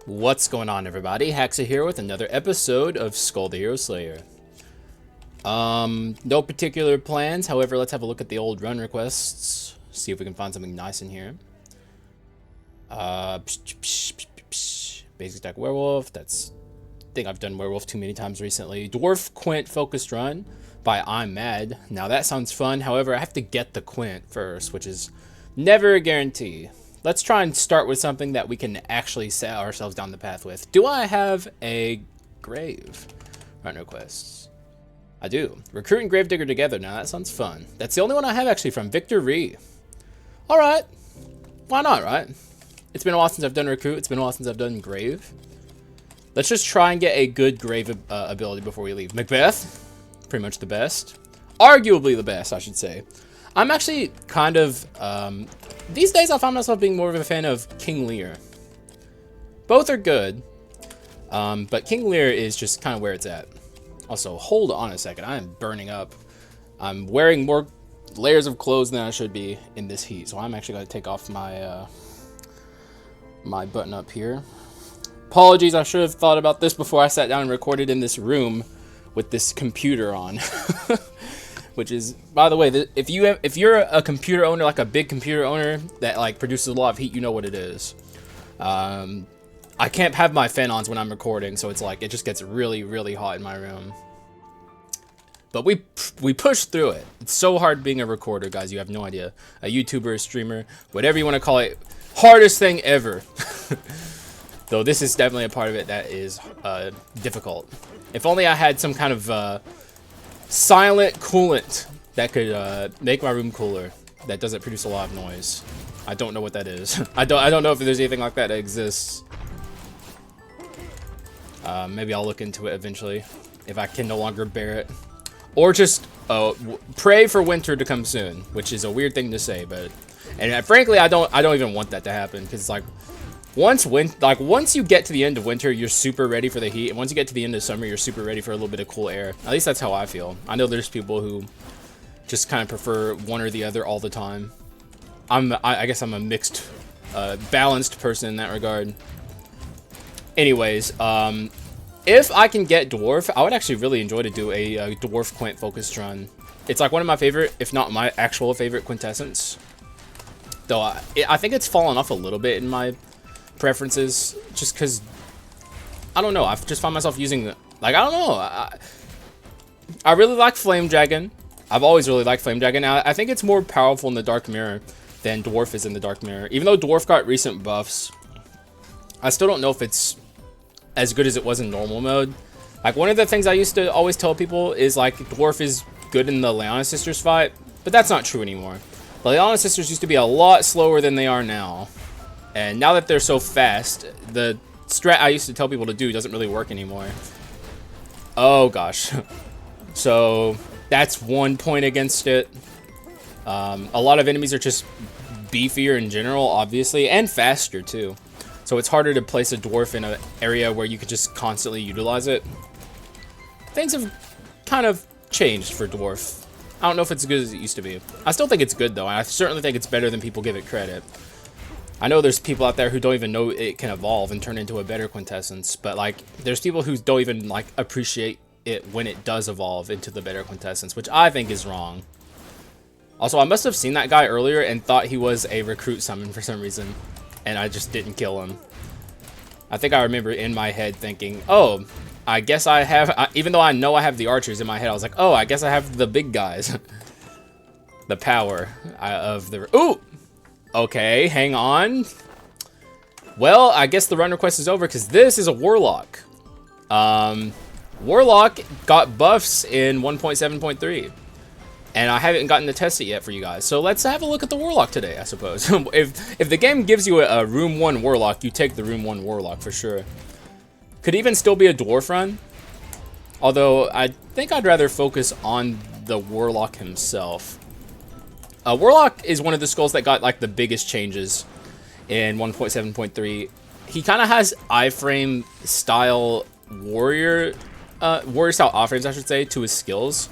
What's going on, everybody? Haxa here with another episode of Skul the Hero Slayer. No particular plans. However, let's have a look at the old run requests. See if we can find something nice in here. Basic deck werewolf. I think I've done werewolf too many times recently. Dwarf Quint focused run by I'm Mad. Now that sounds fun. However, I have to get the Quint first, which is never a guarantee. Let's try and start with something that we can actually set ourselves down the path with. Do I have a grave run requests? I do. Recruit and Gravedigger together. Now that sounds fun. That's the only one I have actually from Victor Ree. All right. Why not, right? It's been a while since I've done Recruit. It's been a while since I've done Grave. Let's just try and get a good Grave ability before we leave. Macbeth. Pretty much the best. Arguably the best, I should say. I'm actually kind of... these days I find myself being more of a fan of King Lear. Both are good. But King Lear is just kind of where it's at. Also, hold on a second. I am burning up. I'm wearing more layers of clothes than I should be in this heat. So I'm actually going to take off my my button up here. Apologies, I should have thought about this before I sat down and recorded in this room with this computer on. Which is, by the way, if you're a computer owner, like a big computer owner that like produces a lot of heat, you know what it is. I can't have my fan on when I'm recording, so it's like it just gets really, really hot in my room. But we push through it. It's so hard being a recorder, guys. You have no idea. A YouTuber, a streamer, whatever you want to call it, hardest thing ever. Though this is definitely a part of it that is difficult. If only I had some kind of silent coolant that could make my room cooler that doesn't produce a lot of noise. I don't know what that is. I don't know if there's anything like that exists. Maybe I'll look into it eventually if I can no longer bear it, or just pray for winter to come soon, which is a weird thing to say, but frankly I don't even want that to happen, because like once you get to the end of winter, you're super ready for the heat, and once you get to the end of summer, you're super ready for a little bit of cool air. At least that's how I feel. I know there's people who just kind of prefer one or the other all the time. I guess I'm a mixed, balanced person in that regard. Anyways, if I can get Dwarf, I would actually really enjoy to do a Dwarf Quint focused run. It's like one of my favorite, if not my actual favorite quintessence. Though I think it's fallen off a little bit in my preferences, just because I don't know, I've just found myself using like, I don't know, I really like Flame Dragon. I've always really liked Flame Dragon. I think it's more powerful in the Dark Mirror than Dwarf is in the Dark Mirror. Even though Dwarf got recent buffs, I still don't know if it's as good as it was in normal mode. Like, one of the things I used to always tell people is like Dwarf is good in the Leona Sisters fight, but that's not true anymore. The Leona Sisters used to be a lot slower than they are now. And now that they're so fast, the strat I used to tell people to do doesn't really work anymore. Oh gosh. So that's one point against it. A lot of enemies are just beefier in general, obviously, and faster too. So it's harder to place a dwarf in an area where you could just constantly utilize it. Things have kind of changed for dwarf. I don't know if it's as good as it used to be. I still think it's good though, and I certainly think it's better than people give it credit. I know there's people out there who don't even know it can evolve and turn into a better quintessence, but like there's people who don't even like appreciate it when it does evolve into the better quintessence, which I think is wrong. Also, I must have seen that guy earlier and thought he was a recruit summon for some reason, and I just didn't kill him. I think I remember in my head thinking, oh, I guess I have, even though I know I have the archers in my head, I was like, oh, I guess I have the big guys. The power of the... Ooh! Okay, hang on. Well, I guess the run request is over because this is a Warlock. Warlock got buffs in 1.7.3. And I haven't gotten to test it yet for you guys. So let's have a look at the Warlock today, I suppose. If the game gives you a Room 1 Warlock, you take the Room 1 Warlock for sure. Could even still be a Dwarf run. Although, I think I'd rather focus on the Warlock himself. Warlock is one of the skulls that got like the biggest changes in 1.7.3. He kind of has iframe style warrior style iframes, I should say, to his skills.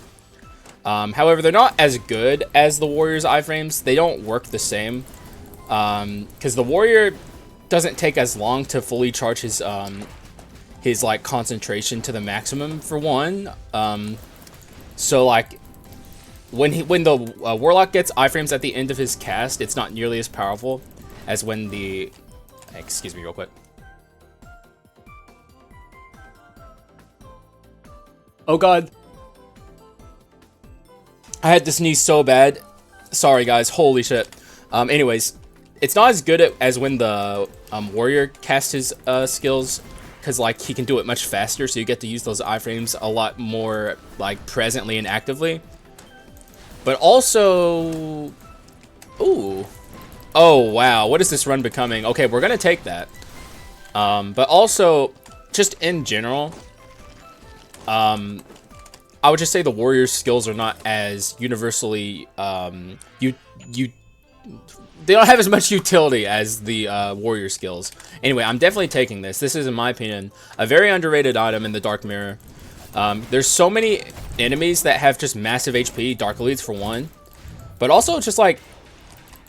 However, they're not as good as the warrior's iframes. They don't work the same. Because the warrior doesn't take as long to fully charge his like concentration to the maximum for one. So like when the Warlock gets iframes at the end of his cast, it's not nearly as powerful as when the... Excuse me real quick. Oh god. I had to sneeze so bad. Sorry guys, holy shit. Anyways, it's not as good as when the warrior casts his skills, because like he can do it much faster, so you get to use those iframes a lot more like presently and actively. But also, ooh, oh wow, what is this run becoming? Okay, we're gonna take that. But also, just in general, I would just say the warrior's skills are not as universally they don't have as much utility as the warrior skills. Anyway, I'm definitely taking this. This is, in my opinion, a very underrated item in the Dark Mirror. There's so many enemies that have just massive HP, Dark Elites for one, but also just like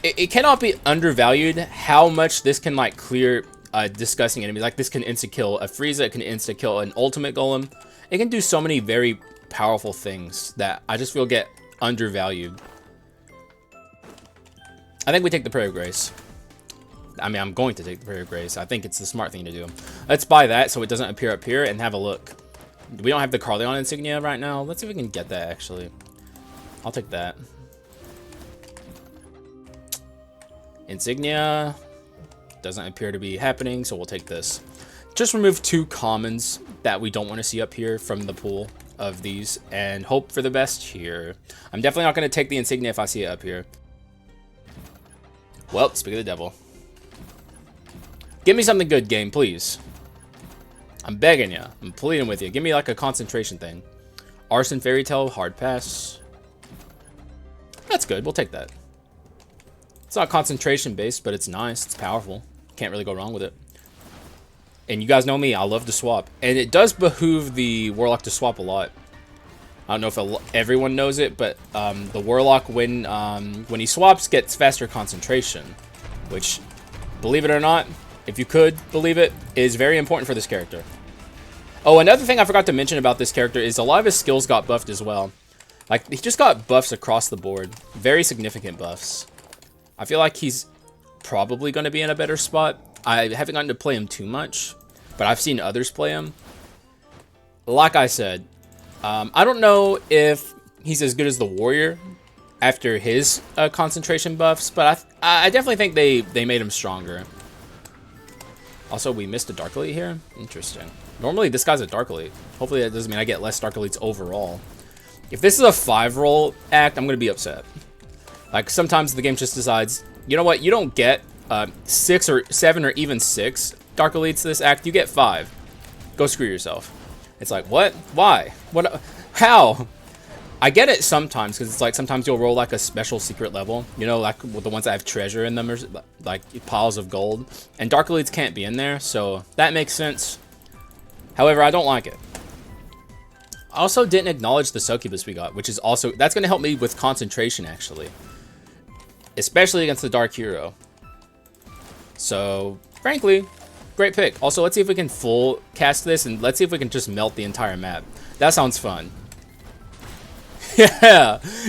it cannot be undervalued how much this can like clear disgusting enemies. Like this can insta-kill a Frieza, it can insta-kill an ultimate golem. It can do so many very powerful things that I just feel get undervalued. I think we take the Prayer of Grace. I mean, I'm going to take the Prayer of Grace. I think it's the smart thing to do. Let's buy that so it doesn't appear up here and have a look. We don't have the Carleon insignia right now. Let's see if we can get that, actually. I'll take that. Insignia doesn't appear to be happening, so we'll take this. Just remove 2 commons that we don't want to see up here from the pool of these and hope for the best here. I'm definitely not going to take the insignia if I see it up here. Well, speak of the devil. Give me something good, game, please. I'm begging you. I'm pleading with you. Give me like a concentration thing. Arson Fairy Tale, hard pass. That's good. We'll take that. It's not concentration based, but it's nice. It's powerful. Can't really go wrong with it. And you guys know me. I love to swap. And it does behoove the Warlock to swap a lot. I don't know if everyone knows it, but the Warlock, when he swaps, gets faster concentration. Which, believe it or not, if you could believe it, is very important for this character. Oh, another thing I forgot to mention about this character is a lot of his skills got buffed as well. Like, he just got buffs across the board. Very significant buffs. I feel like he's probably going to be in a better spot. I haven't gotten to play him too much, but I've seen others play him. Like I said, I don't know if he's as good as the warrior after his concentration buffs, but I definitely think they made him stronger. Also, we missed a Dark Elite here. Interesting. Normally, this guy's a Dark Elite. Hopefully, that doesn't mean I get less Dark Elites overall. If this is a 5-roll act, I'm going to be upset. Like, sometimes the game just decides, you know what? You don't get 6 or 7 or even 6 Dark Elites this act. You get 5. Go screw yourself. It's like, what? Why? What? How? I get it sometimes, because it's like sometimes you'll roll like a special secret level, you know, like with the ones that have treasure in them, or like piles of gold, and Dark Elites can't be in there, so that makes sense. However, I don't like it. I also didn't acknowledge the Succubus we got, which is also, that's going to help me with concentration, actually, especially against the Dark Hero. So, frankly, great pick. Also, let's see if we can full cast this, and let's see if we can just melt the entire map. That sounds fun.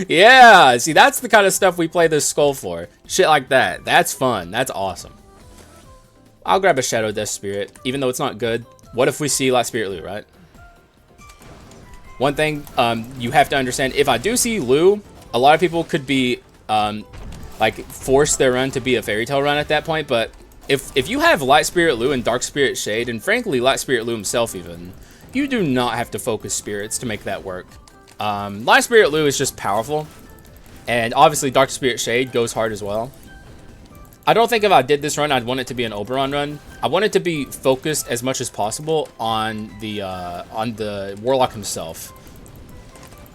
Yeah, see, that's the kind of stuff we play this Skul for. Shit like that. That's fun. That's awesome. I'll grab a Shadow Death Spirit, even though it's not good. What if we see Light Spirit Lu, right? One thing you have to understand, if I do see Lu, a lot of people could be, like, force their run to be a Fairy Tail run at that point, but if you have Light Spirit Lu and Dark Spirit Shade, and frankly, Light Spirit Lu himself even, you do not have to focus spirits to make that work. Light Spirit Lu is just powerful, and obviously Dark Spirit Shade goes hard as well. I don't think if I did this run, I'd want it to be an Oberon run. I want it to be focused as much as possible on the Warlock himself,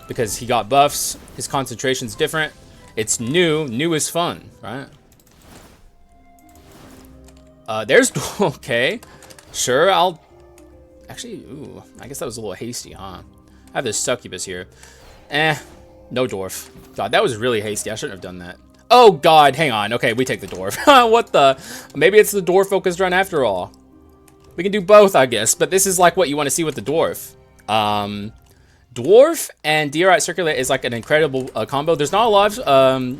because he got buffs, his concentration's different, it's new is fun, right? There's, okay, sure, I'll, actually, ooh, I guess that was a little hasty, huh? I have this Succubus here. No Dwarf. God, that was really hasty. I shouldn't have done that. Oh god, hang on. Okay, we take the dwarf. What the? Maybe it's the dwarf focused run after all. We can do both, I guess, but this is like what you want to see with the dwarf. Dwarf and Diorite Circulate is like an incredible combo. There's not a lot of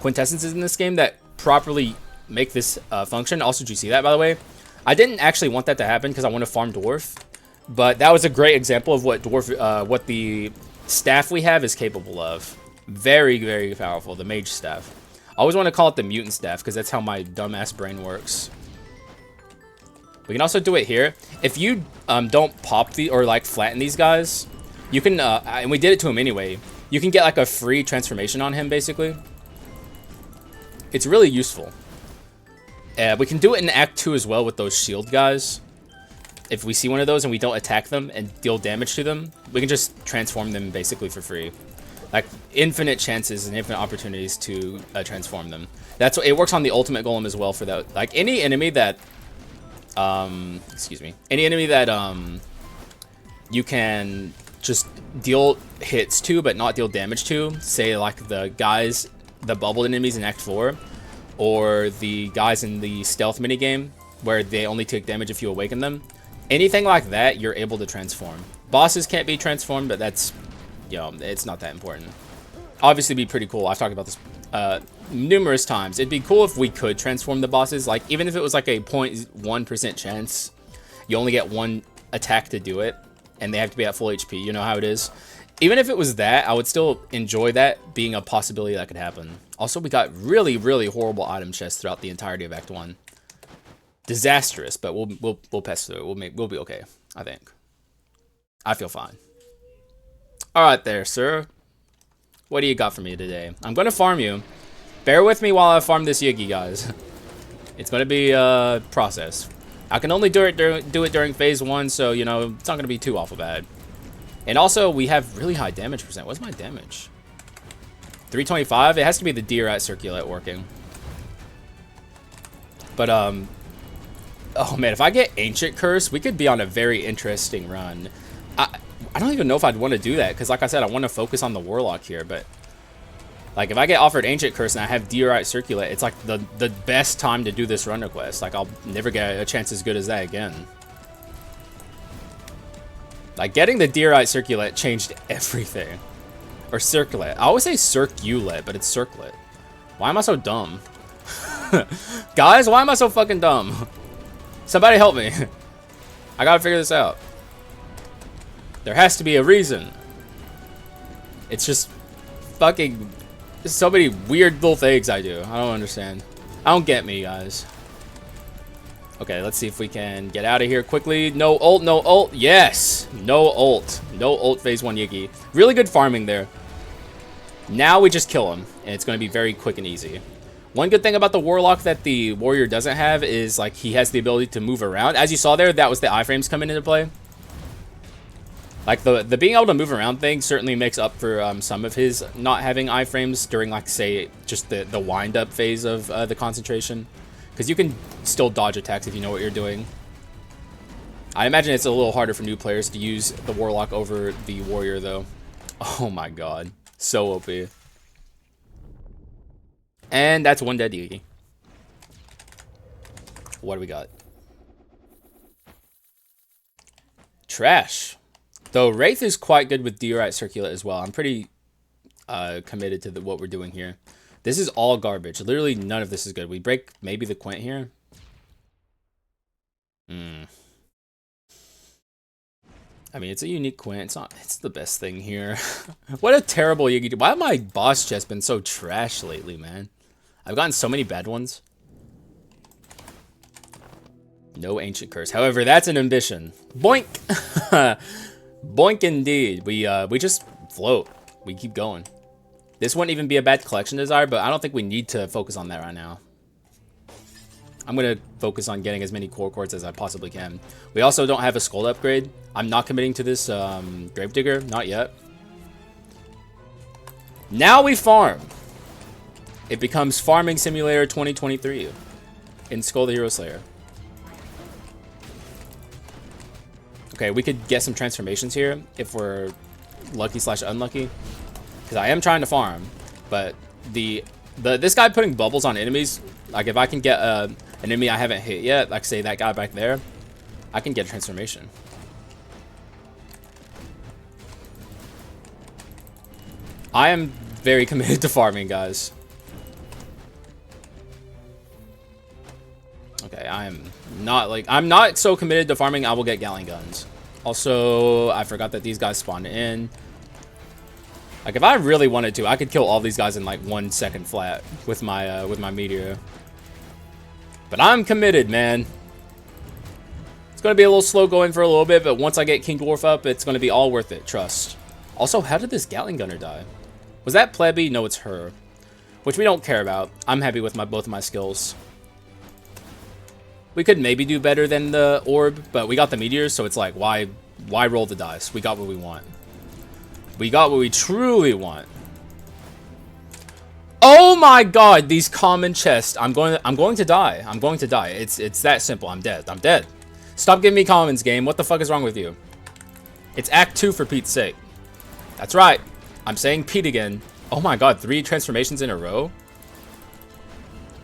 quintessences in this game that properly make this function. Also, did you see that, by the way? I didn't actually want that to happen because I want to farm dwarf, but that was a great example of what dwarf, what the staff we have is capable of. Very, very powerful, the mage staff. I always want to call it the mutant staff because that's how my dumbass brain works. We can also do it here. If you don't pop the or like flatten these guys, you can, and we did it to him anyway, you can get like a free transformation on him basically. It's really useful. We can do it in Act 2 as well with those shield guys. If we see one of those and we don't attack them and deal damage to them, we can just transform them basically for free. Like infinite chances and infinite opportunities to transform them. That's what it works on the ultimate golem as well for that. Like any enemy that, excuse me, any enemy that you can just deal hits to but not deal damage to, say like the guys, the bubbled enemies in Act 4, or the guys in the stealth minigame where they only take damage if you awaken them. Anything like that, you're able to transform. Bosses can't be transformed, but that's, you know, it's not that important. Obviously, it'd be pretty cool. I've talked about this numerous times. It'd be cool if we could transform the bosses. Like, even if it was like a 0.1% chance, you only get one attack to do it, and they have to be at full HP. You know how it is. Even if it was that, I would still enjoy that being a possibility that could happen. Also, we got really, really horrible item chests throughout the entirety of Act 1. Disastrous, but we'll pass through it. We'll be okay, I think. I feel fine. All right there, sir. What do you got for me today? I'm going to farm you. Bear with me while I farm this Yiggy, guys. It's going to be a process. I can only do it during phase 1, so, you know, it's not going to be too awful bad. And also, we have really high damage percent. What's my damage? 325? It has to be the Diorite Circulate working. But, oh man, if I get Ancient Curse, we could be on a very interesting run. I don't even know if I'd want to do that, because like I said, I want to focus on the Warlock here, but like if I get offered Ancient Curse and I have Diorite Circulate, it's like the best time to do this run request. Like I'll never get a chance as good as that again. Like getting the Diorite Circulate changed everything. Or Circulate. I always say Circulate, but it's Circlet. Why am I so dumb? Guys, why am I so fucking dumb? Somebody help me. I gotta figure this out. There has to be a reason. It's just fucking so many weird little things I do. I don't understand. I don't get me, guys. Okay, let's see if we can get out of here quickly. No ult, no ult. Yes! No ult. No ult phase 1 Yiggy. Really good farming there. Now we just kill him, and it's going to be very quick and easy. One good thing about the Warlock that the Warrior doesn't have is, like, he has the ability to move around. As you saw there, that was the iframes coming into play. Like, the being able to move around thing certainly makes up for some of his not having iframes during, like, say, just the wind-up phase of the concentration. Because you can still dodge attacks if you know what you're doing. I imagine it's a little harder for new players to use the Warlock over the Warrior, though. Oh my god. So OP. And that's one dead Yugi. What do we got? Trash. Though Wraith is quite good with Diorite Circulate as well. I'm pretty committed to what we're doing here. This is all garbage. Literally none of this is good. We break maybe the Quint here. I mean, it's a unique Quint. It's not. It's the best thing here. What a terrible Yugi. Why have my boss chest been so trash lately, man? I've gotten so many bad ones. No Ancient Curse. However, that's an ambition. Boink! Boink indeed. We just float. We keep going. This wouldn't even be a bad collection desire, but I don't think we need to focus on that right now. I'm going to focus on getting as many core quartz as I possibly can. We also don't have a skull upgrade. I'm not committing to this Gravedigger. Not yet. Now we farm. It becomes Farming Simulator 2023 in Skul the Hero Slayer. Okay, we could get some transformations here if we're lucky/unlucky. Because I am trying to farm, but the This guy putting bubbles on enemies, like if I can get an enemy I haven't hit yet, like say that guy back there, I can get a transformation. I am very committed to farming, guys. Okay, I'm not so committed to farming, I will get Gatling guns. Also, I forgot that these guys spawned in. Like, if I really wanted to, I could kill all these guys in, like, 1 second flat with my meteor. But I'm committed, man. It's going to be a little slow going for a little bit, but once I get King Dwarf up, it's going to be all worth it, trust. Also, how did this Gatling gunner die? Was that Plebby? No, it's her. Which we don't care about. I'm happy with both of my skills. We could maybe do better than the orb, but we got the meteors, so it's like, why roll the dice? We got what we want. We got what we truly want. Oh my god, these common chests. I'm going to die. I'm going to die. It's that simple. I'm dead. I'm dead. Stop giving me commons, game. What the fuck is wrong with you? It's Act 2 for Pete's sake. That's right. I'm saying Pete again. Oh my god, 3 transformations in a row?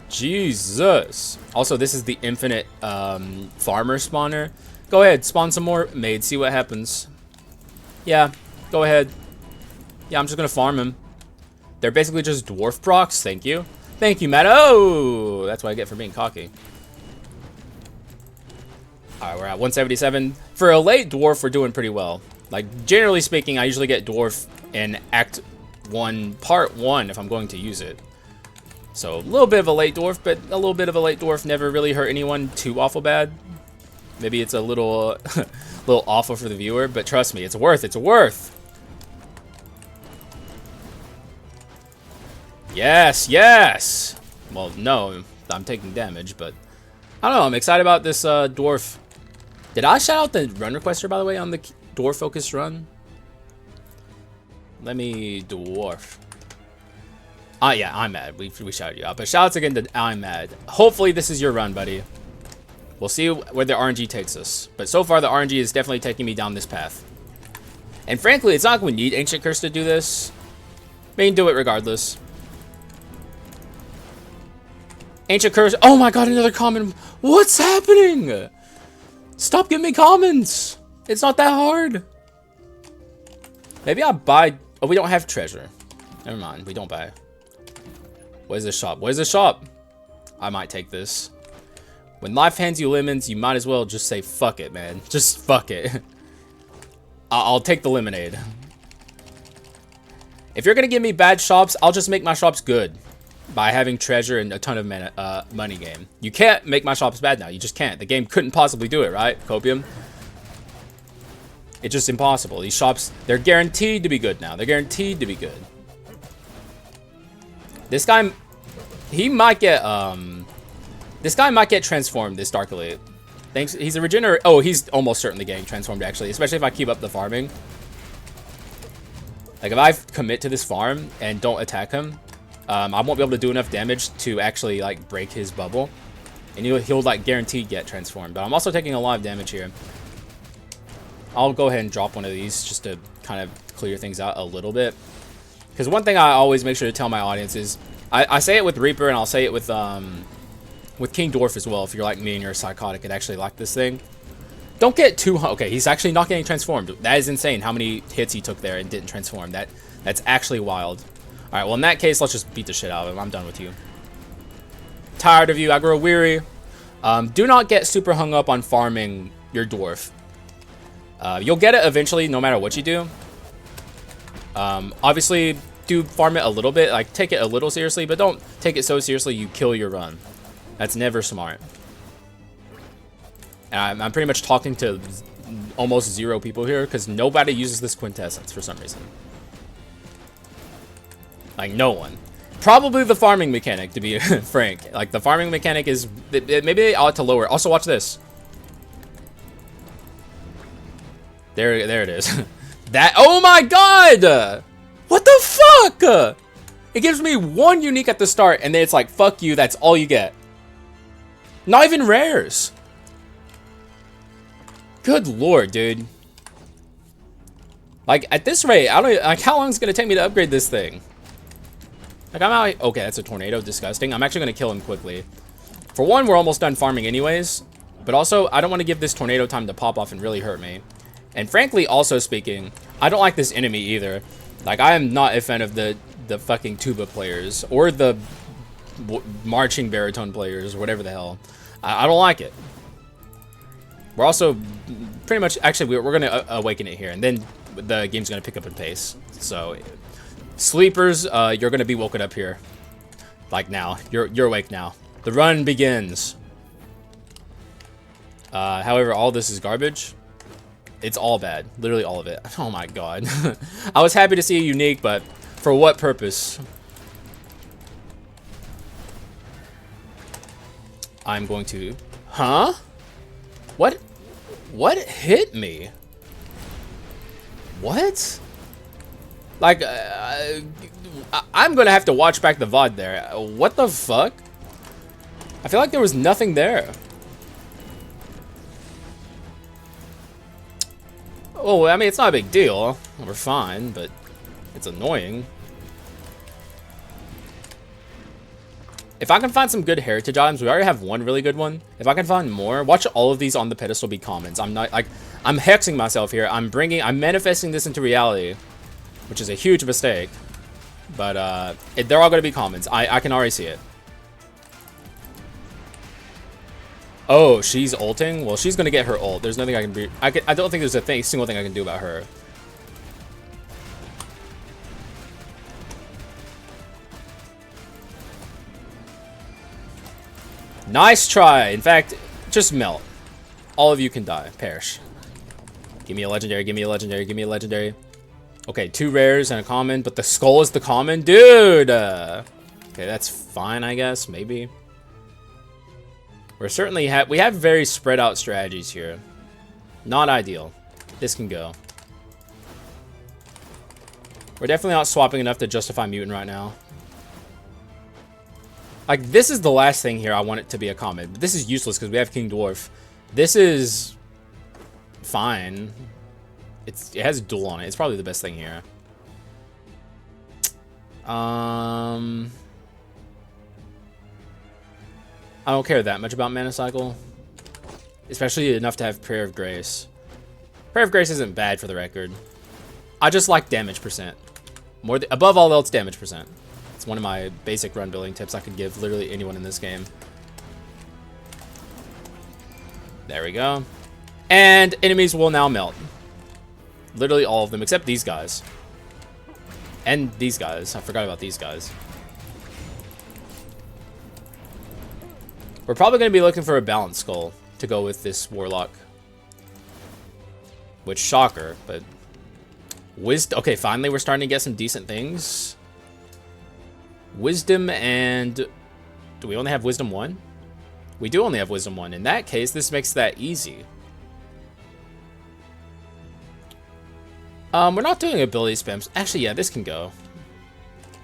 Jesus. Also, this is the infinite farmer spawner. Go ahead, spawn some more maids, see what happens. Yeah, go ahead. Yeah, I'm just gonna farm him. They're basically just dwarf procs. Thank you. Thank you, Matt. Oh, that's what I get for being cocky. Alright, we're at 177. For a late dwarf, we're doing pretty well. Like, generally speaking, I usually get dwarf in Act 1, Part 1 if I'm going to use it. So, a little bit of a late dwarf, but a little bit of a late dwarf never really hurt anyone too awful bad. Maybe it's a little, little awful for the viewer, but trust me, it's worth. It's worth. Yes, yes. Well, no, I'm taking damage, but I don't know. I'm excited about this dwarf. Did I shout out the run requester, by the way, on the dwarf focused run? Let me dwarf. Yeah, I'm mad. We shouted you out. But shoutouts again to I'm mad. Hopefully this is your run, buddy. We'll see where the RNG takes us. But so far, the RNG is definitely taking me down this path. And frankly, it's not like we need Ancient Curse to do this. We can do it regardless. Ancient Curse. Oh my god, another common. What's happening? Stop giving me commons. It's not that hard. Maybe I'll buy. Oh, we don't have treasure. Never mind. We don't buy. Where's the shop? Where's the shop? I might take this. When life hands you lemons, you might as well just say fuck it, man. Just fuck it. I'll take the lemonade. If you're gonna give me bad shops, I'll just make my shops good by having treasure and a ton of money game. You can't make my shops bad now. You just can't. The game couldn't possibly do it, right? Copium. It's just impossible. These shops, they're guaranteed to be good now. They're guaranteed to be good. This guy, he might get, this guy might get transformed, this Dark Elite. Thanks, he's a regenerate. Oh, he's almost certainly getting transformed, actually, especially if I keep up the farming. Like, if I commit to this farm and don't attack him, I won't be able to do enough damage to actually, like, break his bubble. And he'll like, guaranteed get transformed. But I'm also taking a lot of damage here. I'll go ahead and drop one of these just to kind of clear things out a little bit. Because one thing I always make sure to tell my audience is, I say it with Reaper and I'll say it with King Dwarf as well. If you're like me and you're psychotic and actually like this thing, don't get too okay. He's actually not getting transformed. That is insane. How many hits he took there and didn't transform? That's actually wild. All right. Well, in that case, let's just beat the shit out of him. I'm done with you. Tired of you. I grow weary. Do not get super hung up on farming your dwarf. You'll get it eventually, no matter what you do. Obviously, do farm it a little bit, like take it a little seriously, but don't take it so seriously you kill your run. That's never smart. And I'm pretty much talking to almost 0 people here because nobody uses this quintessence for some reason. Like, no one. Probably the farming mechanic, to be frank. Like, the farming mechanic is... maybe they ought to lower it. Also, watch this. There it is. That... oh my god! What the fuck? It gives me 1 unique at the start, and then it's like, fuck you, that's all you get. Not even rares. Good lord, dude. Like, at this rate, I don't... like, how long is it gonna take me to upgrade this thing? Like, I'm out. Okay, that's a tornado. Disgusting. I'm actually going to kill him quickly. For one, we're almost done farming anyways. But also, I don't want to give this tornado time to pop off and really hurt me. And frankly, also speaking, I don't like this enemy either. Like, I am not a fan of the fucking tuba players. Or the marching baritone players, or whatever the hell. I don't like it. We're also pretty much... Actually, we're going to awaken it here. And then the game's going to pick up in pace. So... Sleepers, you're gonna be woken up here. Like now. You're awake now. The run begins. However, all this is garbage. It's all bad. Literally all of it. Oh my god. I was happy to see a unique, but for what purpose? I'm going to... Huh? What? What hit me? What? Like, I'm gonna have to watch back the VOD there. What the fuck? I feel like there was nothing there. Oh, I mean, it's not a big deal. We're fine, but it's annoying. If I can find some good heritage items, we already have one really good one. If I can find more, watch all of these on the pedestal be commons. I'm not, like, I'm hexing myself here. I'm manifesting this into reality. Which is a huge mistake. But, they're all going to be commons. I can already see it. Oh, she's ulting? Well, she's going to get her ult. There's nothing I can do. I don't think there's a single thing I can do about her. Nice try. In fact, just melt. All of you can die. Perish. Give me a legendary. Give me a legendary. Give me a legendary. Okay, 2 rares and a common, but the skull is the common? Dude! Okay, that's fine, I guess. Maybe. We're certainly... We have very spread out strategies here. Not ideal. This can go. We're definitely not swapping enough to justify mutant right now. Like, this is the last thing here I want it to be a common. But this is useless because we have King Dwarf. This is... fine. It has duel on it. It's probably the best thing here. I don't care that much about mana cycle. Especially enough to have Prayer of Grace. Prayer of Grace isn't bad for the record. I just like damage percent. Above all else, damage percent. It's one of my basic run building tips I could give literally anyone in this game. There we go. And enemies will now melt. Literally all of them, except these guys. And these guys. I forgot about these guys. We're probably going to be looking for a balanced skull to go with this Warlock. Which, shocker, but... Wisdom. Okay, finally we're starting to get some decent things. Wisdom and... Do we only have Wisdom 1? We do only have Wisdom 1. In that case, this makes that easy. We're not doing ability spams. Actually, yeah, this can go.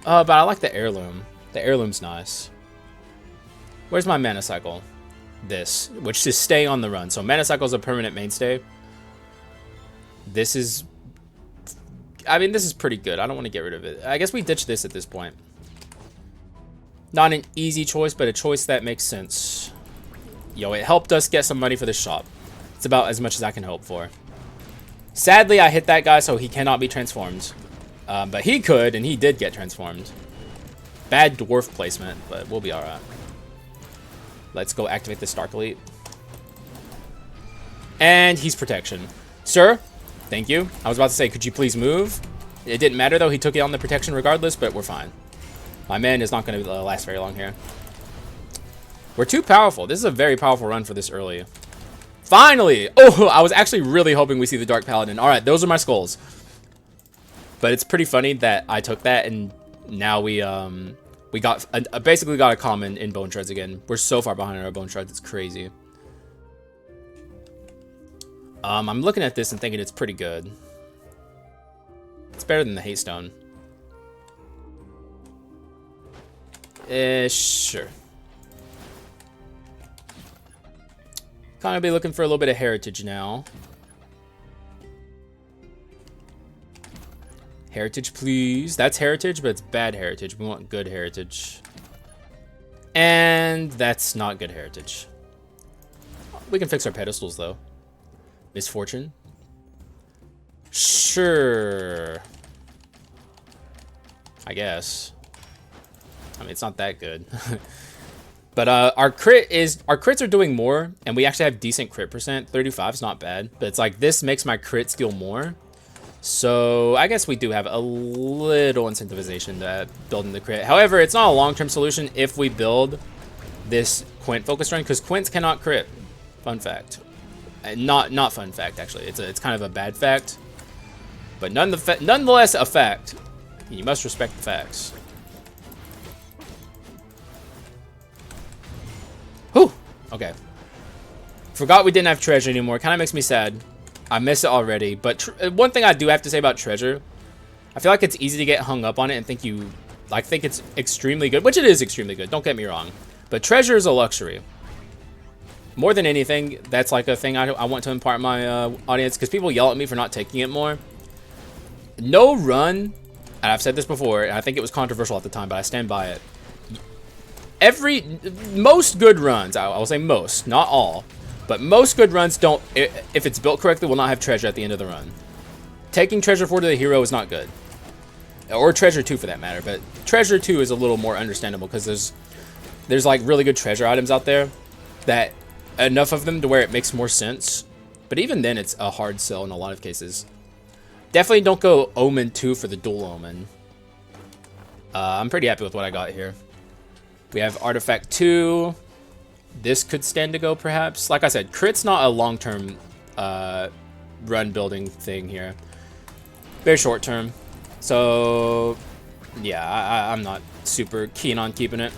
But I like the heirloom. The heirloom's nice. Where's my mana cycle? This, which is stay on the run. So mana cycle is a permanent mainstay. This is... I mean, this is pretty good. I don't want to get rid of it. I guess we ditch this at this point. Not an easy choice, but a choice that makes sense. Yo, it helped us get some money for the shop. It's about as much as I can hope for. Sadly, I hit that guy, so he cannot be transformed. But he could, and he did get transformed. Bad dwarf placement, but we'll be alright. Let's go activate the Stark Elite. And he's protection. Sir, thank you. I was about to say, could you please move? It didn't matter, though. He took it on the protection regardless, but we're fine. My man is not going to last very long here. We're too powerful. This is a very powerful run for this early. Finally! Oh, I was actually really hoping we see the Dark Paladin. Alright, those are my skulls. But it's pretty funny that I took that and now we basically got a common in Bone Shreds again. We're so far behind on our Bone Shreds, it's crazy. I'm looking at this and thinking it's pretty good. It's better than the Hate Stone. Sure. Kind of be looking for a little bit of heritage now. Heritage, please. That's heritage, but it's bad heritage. We want good heritage. And that's not good heritage. We can fix our pedestals, though. Misfortune. Sure. I guess. I mean, it's not that good. But our crits are doing more, and we actually have decent crit percent. 35 is not bad, but it's like this makes my crit skill more. So I guess we do have a little incentivization to building the crit. However, it's not a long-term solution if we build this Quint focus run, because Quints cannot crit. Fun fact. Not fun fact, actually. It's kind of a bad fact, but nonetheless a fact. You must respect the facts. Whew. Okay. Forgot we didn't have treasure anymore. Kind of makes me sad. I miss it already. But one thing I do have to say about treasure, I feel like it's easy to get hung up on it and think it's extremely good, which it is extremely good. Don't get me wrong. But treasure is a luxury. More than anything, that's like a thing I want to impart my audience, because people yell at me for not taking it more. No run, and I've said this before, and I think it was controversial at the time, but I stand by it. Most good runs, I will say most, not all, but most good runs don't, if it's built correctly, will not have treasure at the end of the run. Taking treasure 4 to the hero is not good. Or treasure 2 for that matter, but treasure 2 is a little more understandable, because there's like really good treasure items out there, that enough of them to where it makes more sense. But even then, it's a hard sell in a lot of cases. Definitely don't go Omen 2 for the dual Omen. I'm pretty happy with what I got here. We have Artifact 2. This could stand to go, perhaps. Like I said, crit's not a long-term run building thing here. Very short-term. So, yeah, I'm not super keen on keeping it.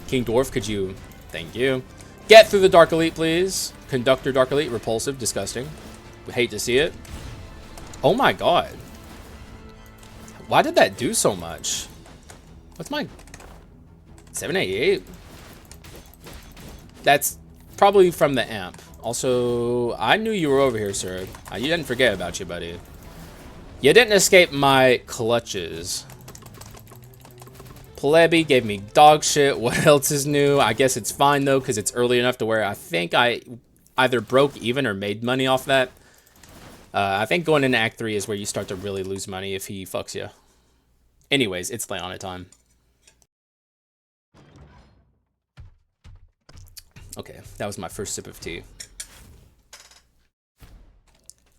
King Dwarf, could you... Thank you. Get through the Dark Elite, please. Conductor Dark Elite, repulsive, disgusting. Would hate to see it. Oh my god. Why did that do so much? What's my 788? That's probably from the amp. Also, I knew you were over here, sir. You didn't forget about you, buddy. You didn't escape my clutches. Plebby gave me dog shit. What else is new? I guess it's fine, though, because it's early enough to where I think I either broke even or made money off that. I think going into Act 3 is where you start to really lose money if he fucks you. Anyways, it's Leona time. Okay, that was my first sip of tea.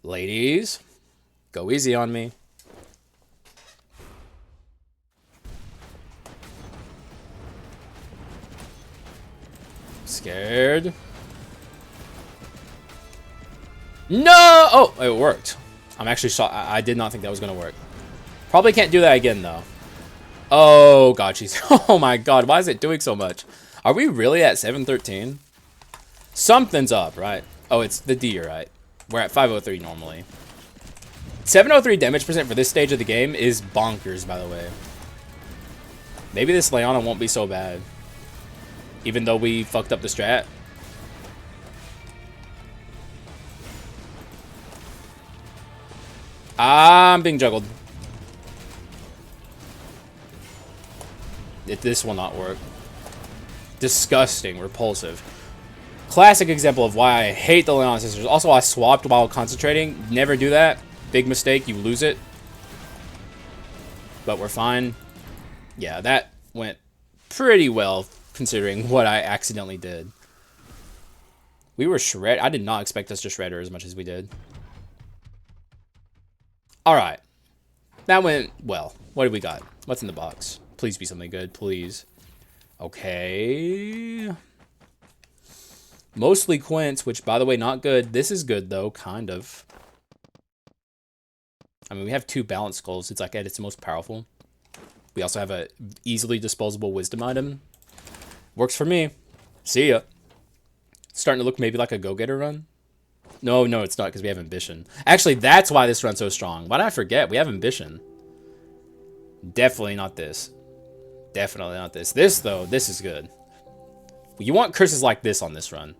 Ladies, go easy on me. Scared. No! Oh, it worked. I'm actually shocked. I did not think that was going to work. Probably can't do that again, though. Oh, God, jeez. Oh, my God. Why is it doing so much? Are we really at 713? Something's up, right? Oh, it's the D, right? We're at 503 normally. 703 damage percent for this stage of the game is bonkers, by the way. Maybe this Leona won't be so bad. Even though we fucked up the strat. I'm being juggled. This will not work. Disgusting. Repulsive. Classic example of why I hate the Leona Sisters. Also, I swapped while concentrating. Never do that. Big mistake. You lose it. But we're fine. Yeah, that went pretty well considering what I accidentally did. We were shred. I did not expect us to shred her as much as we did. Alright. That went well. What do we got? What's in the box? Please be something good. Please. Okay. Mostly Quints, which, by the way, not good. This is good, though. Kind of. I mean, we have 2 balanced skulls. It's like at its most powerful. We also have a easily disposable wisdom item. Works for me. See ya. Starting to look maybe like a go-getter run. No, it's not, because we have ambition. Actually, that's why this run's so strong. Why did I forget? We have ambition. Definitely not this. Definitely not this. This, though, this is good. You want curses like this on this run.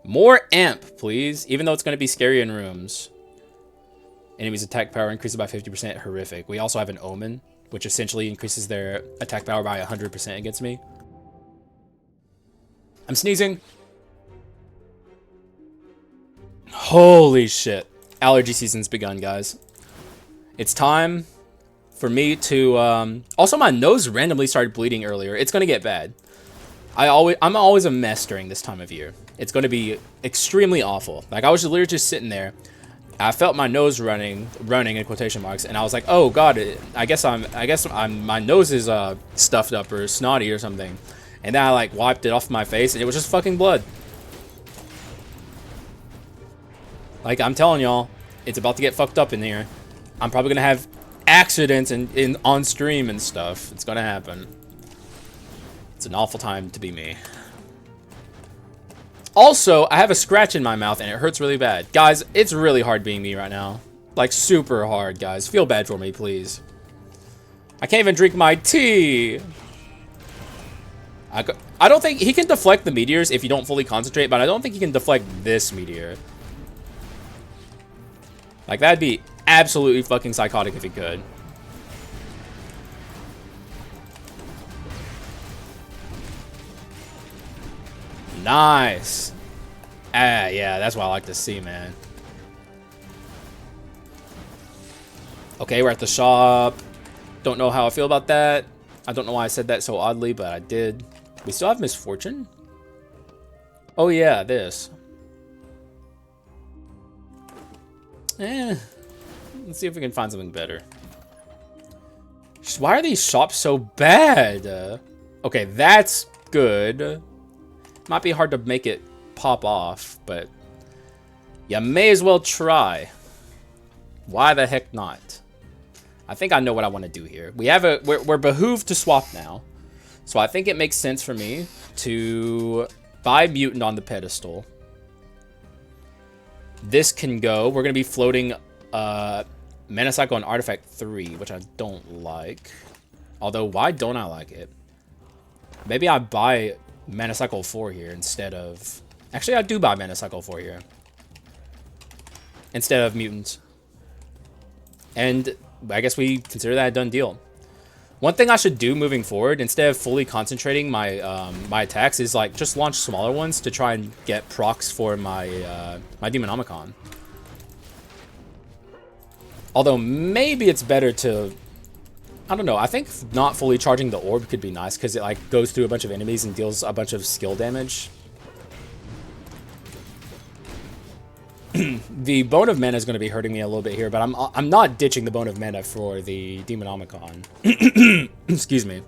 More amp, please. Even though it's going to be scary in rooms. Enemies' attack power increases by 50%. Horrific. We also have an Omen, which essentially increases their attack power by 100% against me. I'm sneezing. Holy shit. Allergy season's begun, guys. It's time for me to... Also, my nose randomly started bleeding earlier. It's going to get bad. I'm always a mess during this time of year. It's going to be extremely awful. Like, I was literally just sitting there. I felt my nose running in quotation marks, and I was like, "Oh God, I guess my nose is stuffed up or snotty or something." And then I like wiped it off my face, and it was just fucking blood. Like, I'm telling y'all, it's about to get fucked up in here. I'm probably gonna have accidents on stream and stuff. It's gonna happen. It's an awful time to be me. Also, I have a scratch in my mouth and it hurts really bad. Guys, it's really hard being me right now. Like, super hard, guys. Feel bad for me, please. I can't even drink my tea. I don't think... He can deflect the meteors if you don't fully concentrate, but I don't think he can deflect this meteor. Like, that'd be absolutely fucking psychotic if he could. Nice. Ah, yeah, that's what I like to see, man. Okay, we're at the shop. Don't know how I feel about that. I don't know why I said that so oddly, but I did. We still have misfortune? Oh, yeah, this. Let's see if we can find something better. Why are these shops so bad? Okay, that's good. Might be hard to make it pop off, but you may as well try. Why the heck not? I think I know what I want to do here. We're behooved to swap now, so I think it makes sense for me to buy mutant on the pedestal. This can go. We're gonna be floating Mana Cycle and Artifact 3, which I don't like. Although, why don't I like it? Maybe I buy Mana Cycle 4 here instead of... Actually, I do buy Mana Cycle 4 here. Instead of mutants. And I guess we consider that a done deal. One thing I should do moving forward, instead of fully concentrating my my attacks, is like just launch smaller ones to try and get procs for my my Demonomicon. Although maybe it's better to... I don't know. I think not fully charging the orb could be nice because it like goes through a bunch of enemies and deals a bunch of skill damage. The Bone of Mana is going to be hurting me a little bit here, but I'm not ditching the Bone of Mana for the Demonomicon. Excuse me.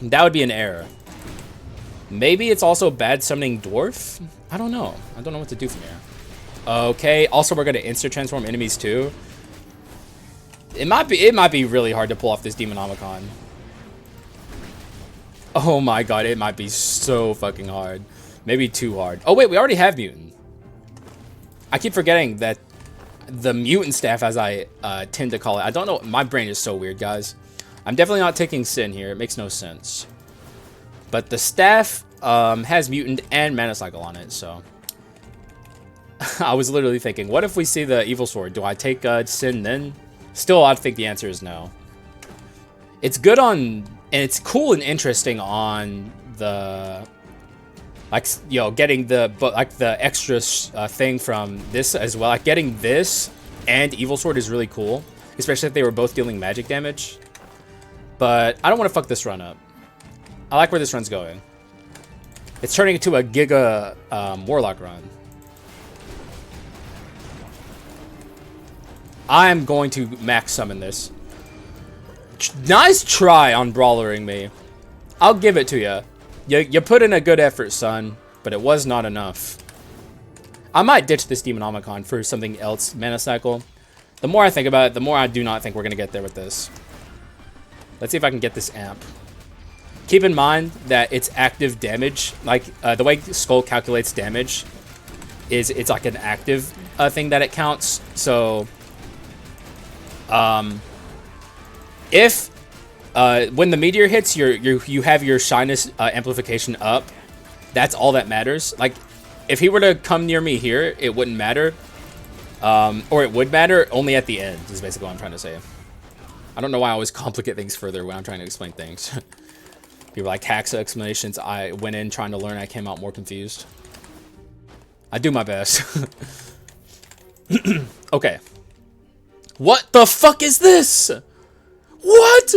That would be an error. Maybe it's also bad summoning Dwarf? I don't know. I don't know what to do from here. Okay, also we're going to instant transform enemies too. It might be really hard to pull off this Demonomicon. Oh my god, it might be so fucking hard. Maybe too hard. Oh wait, we already have mutant. I keep forgetting that the mutant staff, as I tend to call it. I don't know. My brain is so weird, guys. I'm definitely not taking Sin here. It makes no sense. But the staff has mutant and Mana Cycle on it, so... I was literally thinking, what if we see the Evil Sword? Do I take Sin then? Still, I think the answer is no. It's good on... And it's cool and interesting on the... Like, you know, getting the... But, like, the extra thing from this as well. Like, getting this and Evil Sword is really cool. Especially if they were both dealing magic damage. But I don't want to fuck this run up. I like where this run's going. It's turning into a Giga Warlock run. I'm going to max summon this. Nice try on brawlering me. I'll give it to you. You put in a good effort, son, but it was not enough. I might ditch this Demonomicon for something else, Mana Cycle. The more I think about it, the more I do not think we're going to get there with this. Let's see if I can get this amp. Keep in mind that it's active damage. Like, the way Skul calculates damage is it's like an active thing that it counts. So... if when the meteor hits, you have your shyness amplification up, that's all that matters. Like, if he were to come near me here, it wouldn't matter. Or it would matter only at the end, is basically what I'm trying to say. I don't know why I always complicate things further when I'm trying to explain things. People like Haxa explanations. I went in trying to learn. I came out more confused. I do my best. Okay. What the fuck is this? What?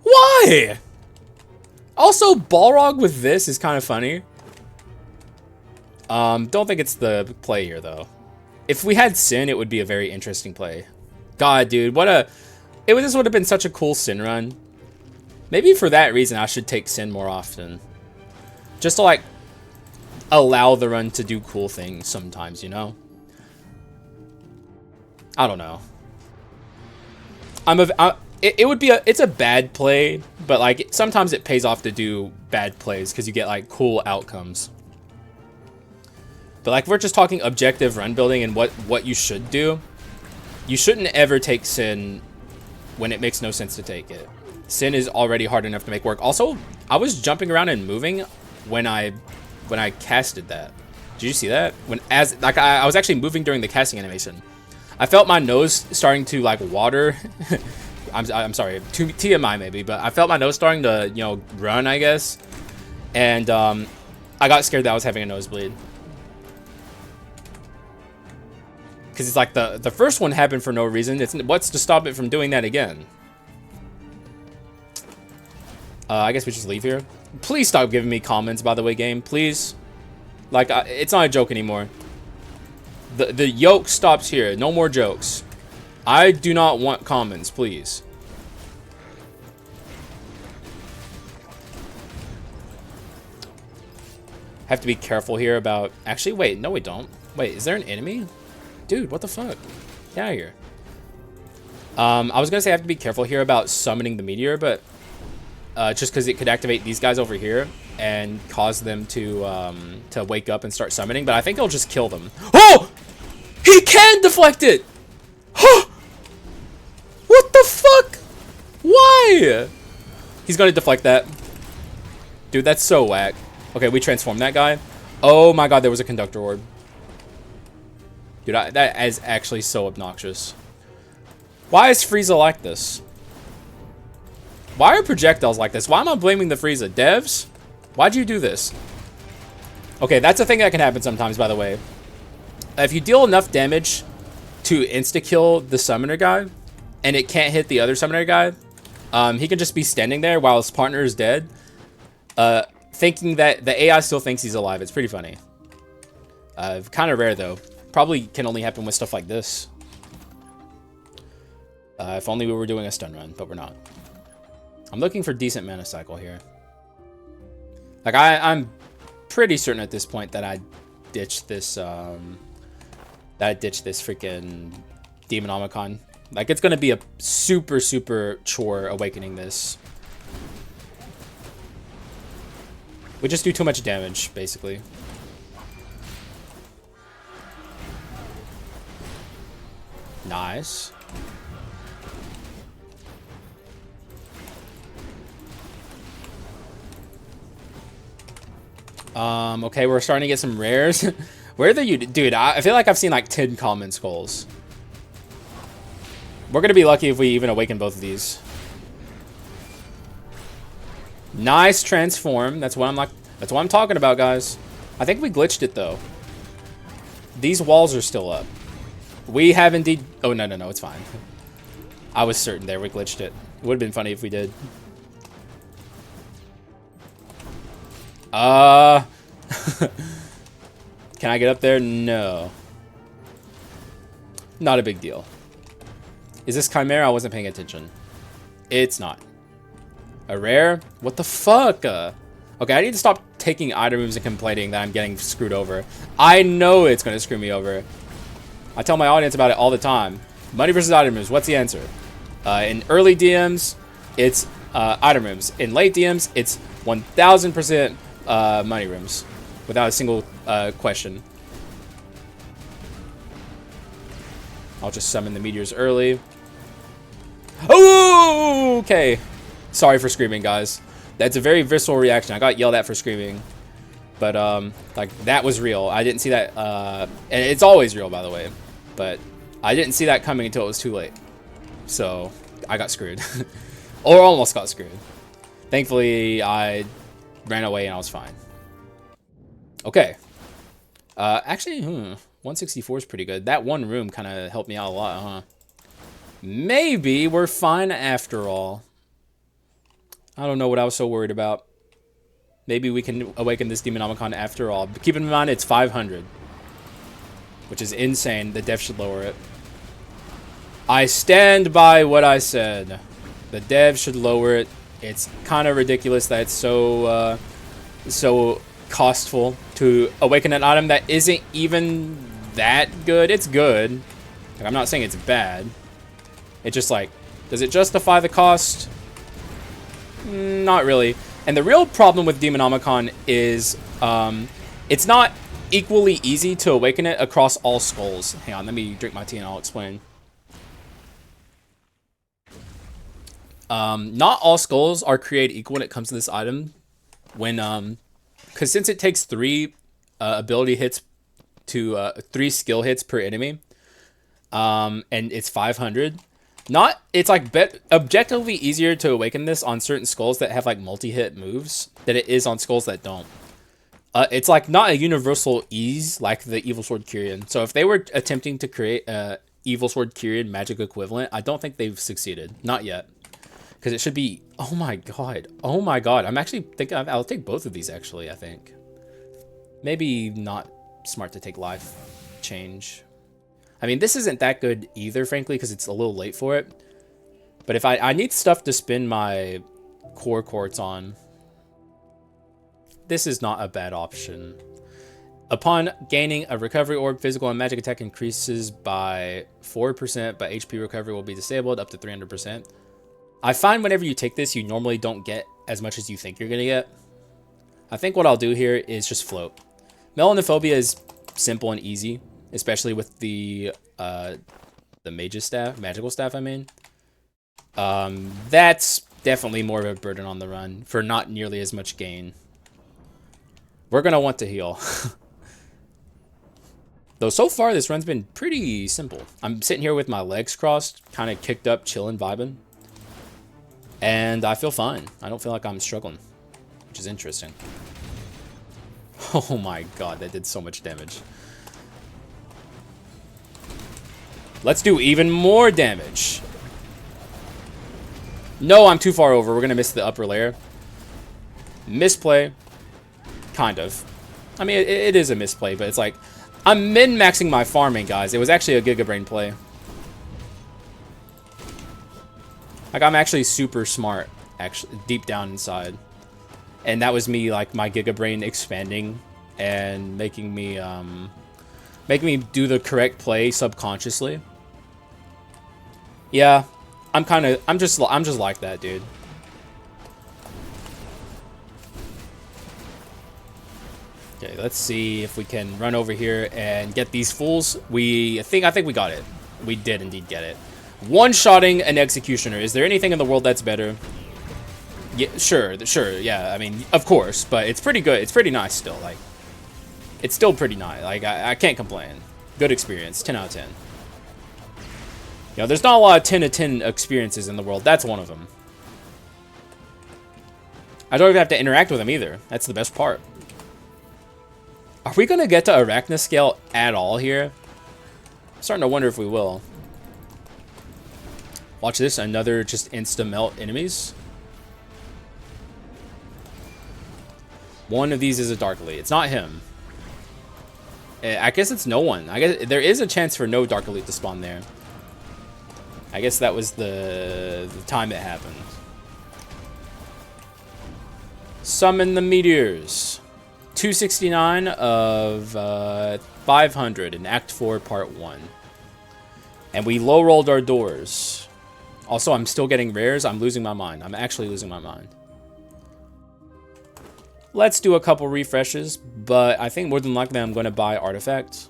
Why? Also, Balrog with this is kind of funny. Don't think it's the play here, though. If we had Sin, it would be a very interesting play. God, dude, what a... This would have been such a cool Sin run. Maybe for that reason, I should take Sin more often. Just to, like, allow the run to do cool things sometimes, you know? I don't know. It would be it's a bad play, but, like, sometimes it pays off to do bad plays because you get, like, cool outcomes. But, like, we're just talking objective run building and what you should do. You shouldn't ever take Sin when it makes no sense to take it. Sin is already hard enough to make work. Also, I was jumping around and moving when I casted that. Did you see that? I was actually moving during the casting animation. I felt my nose starting to, like, water. I'm sorry, TMI maybe, but I felt my nose starting to, you know, run, I guess. And I got scared that I was having a nosebleed. Because it's like the first one happened for no reason. What's to stop it from doing that again? I guess we just leave here. Please stop giving me comments, by the way, game. Please. Like, it's not a joke anymore. The yoke stops here. No more jokes. I do not want comments, please. Have to be careful here about... Actually, wait. No, we don't. Wait, is there an enemy? Dude, what the fuck? Get out of here. I was gonna say I have to be careful here about summoning the meteor, but just because it could activate these guys over here and cause them to wake up and start summoning, but I think it'll just kill them. Oh! He can deflect it! What the fuck? Why? He's gonna deflect that. Dude, that's so whack. Okay, we transformed that guy. Oh my god, there was a conductor orb. Dude, that is actually so obnoxious. Why is Frieza like this? Why are projectiles like this? Why am I blaming the Frieza? Devs? Why'd you do this? Okay, that's a thing that can happen sometimes, by the way. If you deal enough damage to insta-kill the summoner guy, and it can't hit the other summoner guy, he can just be standing there while his partner is dead, thinking that the AI still thinks he's alive. It's pretty funny. Kind of rare, though. Probably can only happen with stuff like this. If only we were doing a stun run, but we're not. I'm looking for decent mana cycle here. Like, I'm pretty certain at this point that I ditched this, freaking Demonomicon. Like, it's gonna be a super, super chore awakening this. We just do too much damage, basically. Nice. Okay, we're starting to get some rares. Where are the dude? I feel like I've seen like 10 common skulls. We're gonna be lucky if we even awaken both of these. Nice transform. That's what I'm talking about, guys. I think we glitched it though. These walls are still up. We have indeed... Oh, no, it's fine. I was certain there we glitched it. It would have been funny if we did. Can I get up there? No. Not a big deal. Is this Chimera? I wasn't paying attention. It's not. A rare? What the fuck? Okay, I need to stop taking item moves and complaining that I'm getting screwed over. I know it's going to screw me over. I tell my audience about it all the time. Money versus item moves. What's the answer? In early DMs, it's item rooms. In late DMs, it's 1000% money rooms. Without a single question. I'll just summon the meteors early. Oh, okay. Sorry for screaming, guys. That's a very visceral reaction. I got yelled at for screaming. But like that was real. I didn't see that, and it's always real, by the way. But I didn't see that coming until it was too late. So I got screwed, or almost got screwed. Thankfully, I ran away and I was fine. Okay. Actually, 164 is pretty good. That one room kind of helped me out a lot, huh? Maybe we're fine after all. I don't know what I was so worried about. Maybe we can awaken this Demonomicon after all. But keep in mind, it's 500. Which is insane. The dev should lower it. I stand by what I said. The dev should lower it. It's kind of ridiculous that it's so costful to awaken an item that isn't even that good. It's good. Like, I'm not saying it's bad. It's just like, does it justify the cost? Not really. And the real problem with Demonomicon is it's not equally easy to awaken it across all skulls. Hang on, let me drink my tea and I'll explain. Not all skulls are created equal when it comes to this item. When because since it takes 3 ability hits to 3 skill hits per enemy, and it's 500. It's like objectively easier to awaken this on certain skulls that have like multi-hit moves than it is on skulls that don't. It's like not a universal ease like the Evil Sword Kyrian. So if they were attempting to create a Evil Sword Kyrian magic equivalent, I don't think they've succeeded. Not yet. Because it should be, oh my god. Oh my god. I'm actually thinking I'll take both of these actually, I think. Maybe not smart to take life change. I mean, this isn't that good either, frankly, because it's a little late for it. But if I need stuff to spin my core quartz on, this is not a bad option. Upon gaining a recovery orb, physical and magic attack increases by 4%, but HP recovery will be disabled up to 300%. I find whenever you take this, you normally don't get as much as you think you're going to get. I think what I'll do here is just float. Melanophobia is simple and easy, especially with the mage's staff, magical staff, I mean. That's definitely more of a burden on the run for not nearly as much gain. We're going to want to heal. Though so far, this run's been pretty simple. I'm sitting here with my legs crossed, kind of kicked up, chilling, vibing. And I feel fine. I don't feel like I'm struggling, which is interesting. Oh my god, that did so much damage. Let's do even more damage. No, I'm too far over. We're going to miss the upper layer. Misplay. Kind of. I mean, it is a misplay, but it's like, I'm min-maxing my farming, guys. It was actually a Gigabrain play. Like, I'm actually super smart, actually, deep down inside. And that was me, like, my Gigabrain expanding and making me do the correct play subconsciously. Yeah, I'm just like that, dude. Okay, let's see if we can run over here and get these fools. I think we got it. We did indeed get it. One-shotting an Executioner. Is there anything in the world that's better? Yeah, sure, yeah, I mean, of course, but it's pretty good. It's pretty nice still, like, it's still pretty nice. Like, I can't complain. Good experience, 10 out of 10. You know, there's not a lot of 10 out of 10 experiences in the world. That's one of them. I don't even have to interact with them either. That's the best part. Are we going to get to Arachnoscale at all here? I'm starting to wonder if we will. Watch this, another just insta-melt enemies. One of these is a Dark Elite. It's not him. I guess it's no one. I guess there is a chance for no Dark Elite to spawn there. I guess that was the time it happened. Summon the meteors. 269 of 500 in Act 4, Part 1. And we low-rolled our doors. Also, I'm still getting rares. I'm losing my mind. I'm actually losing my mind. Let's do a couple refreshes, but I think more than likely I'm going to buy Artifact.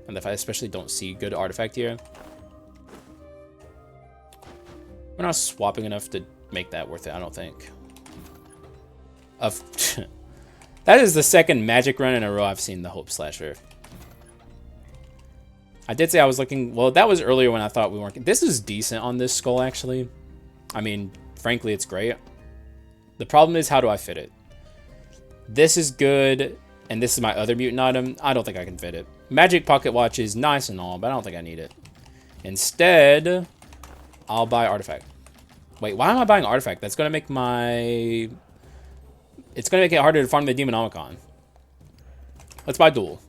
And if I especially don't see good Artifact here. We're not swapping enough to make that worth it, I don't think. That is the second magic run in a row I've seen the Hope Slasher. I did say I was looking... Well, that was earlier when I thought we weren't... This is decent on this skull, actually. I mean, frankly, it's great. The problem is, how do I fit it? This is good, and this is my other mutant item. I don't think I can fit it. Magic Pocket Watch is nice and all, but I don't think I need it. Instead, I'll buy Artifact. Wait, why am I buying Artifact? That's going to make my... It's going to make it harder to farm the Demonomicon. Let's buy Duel.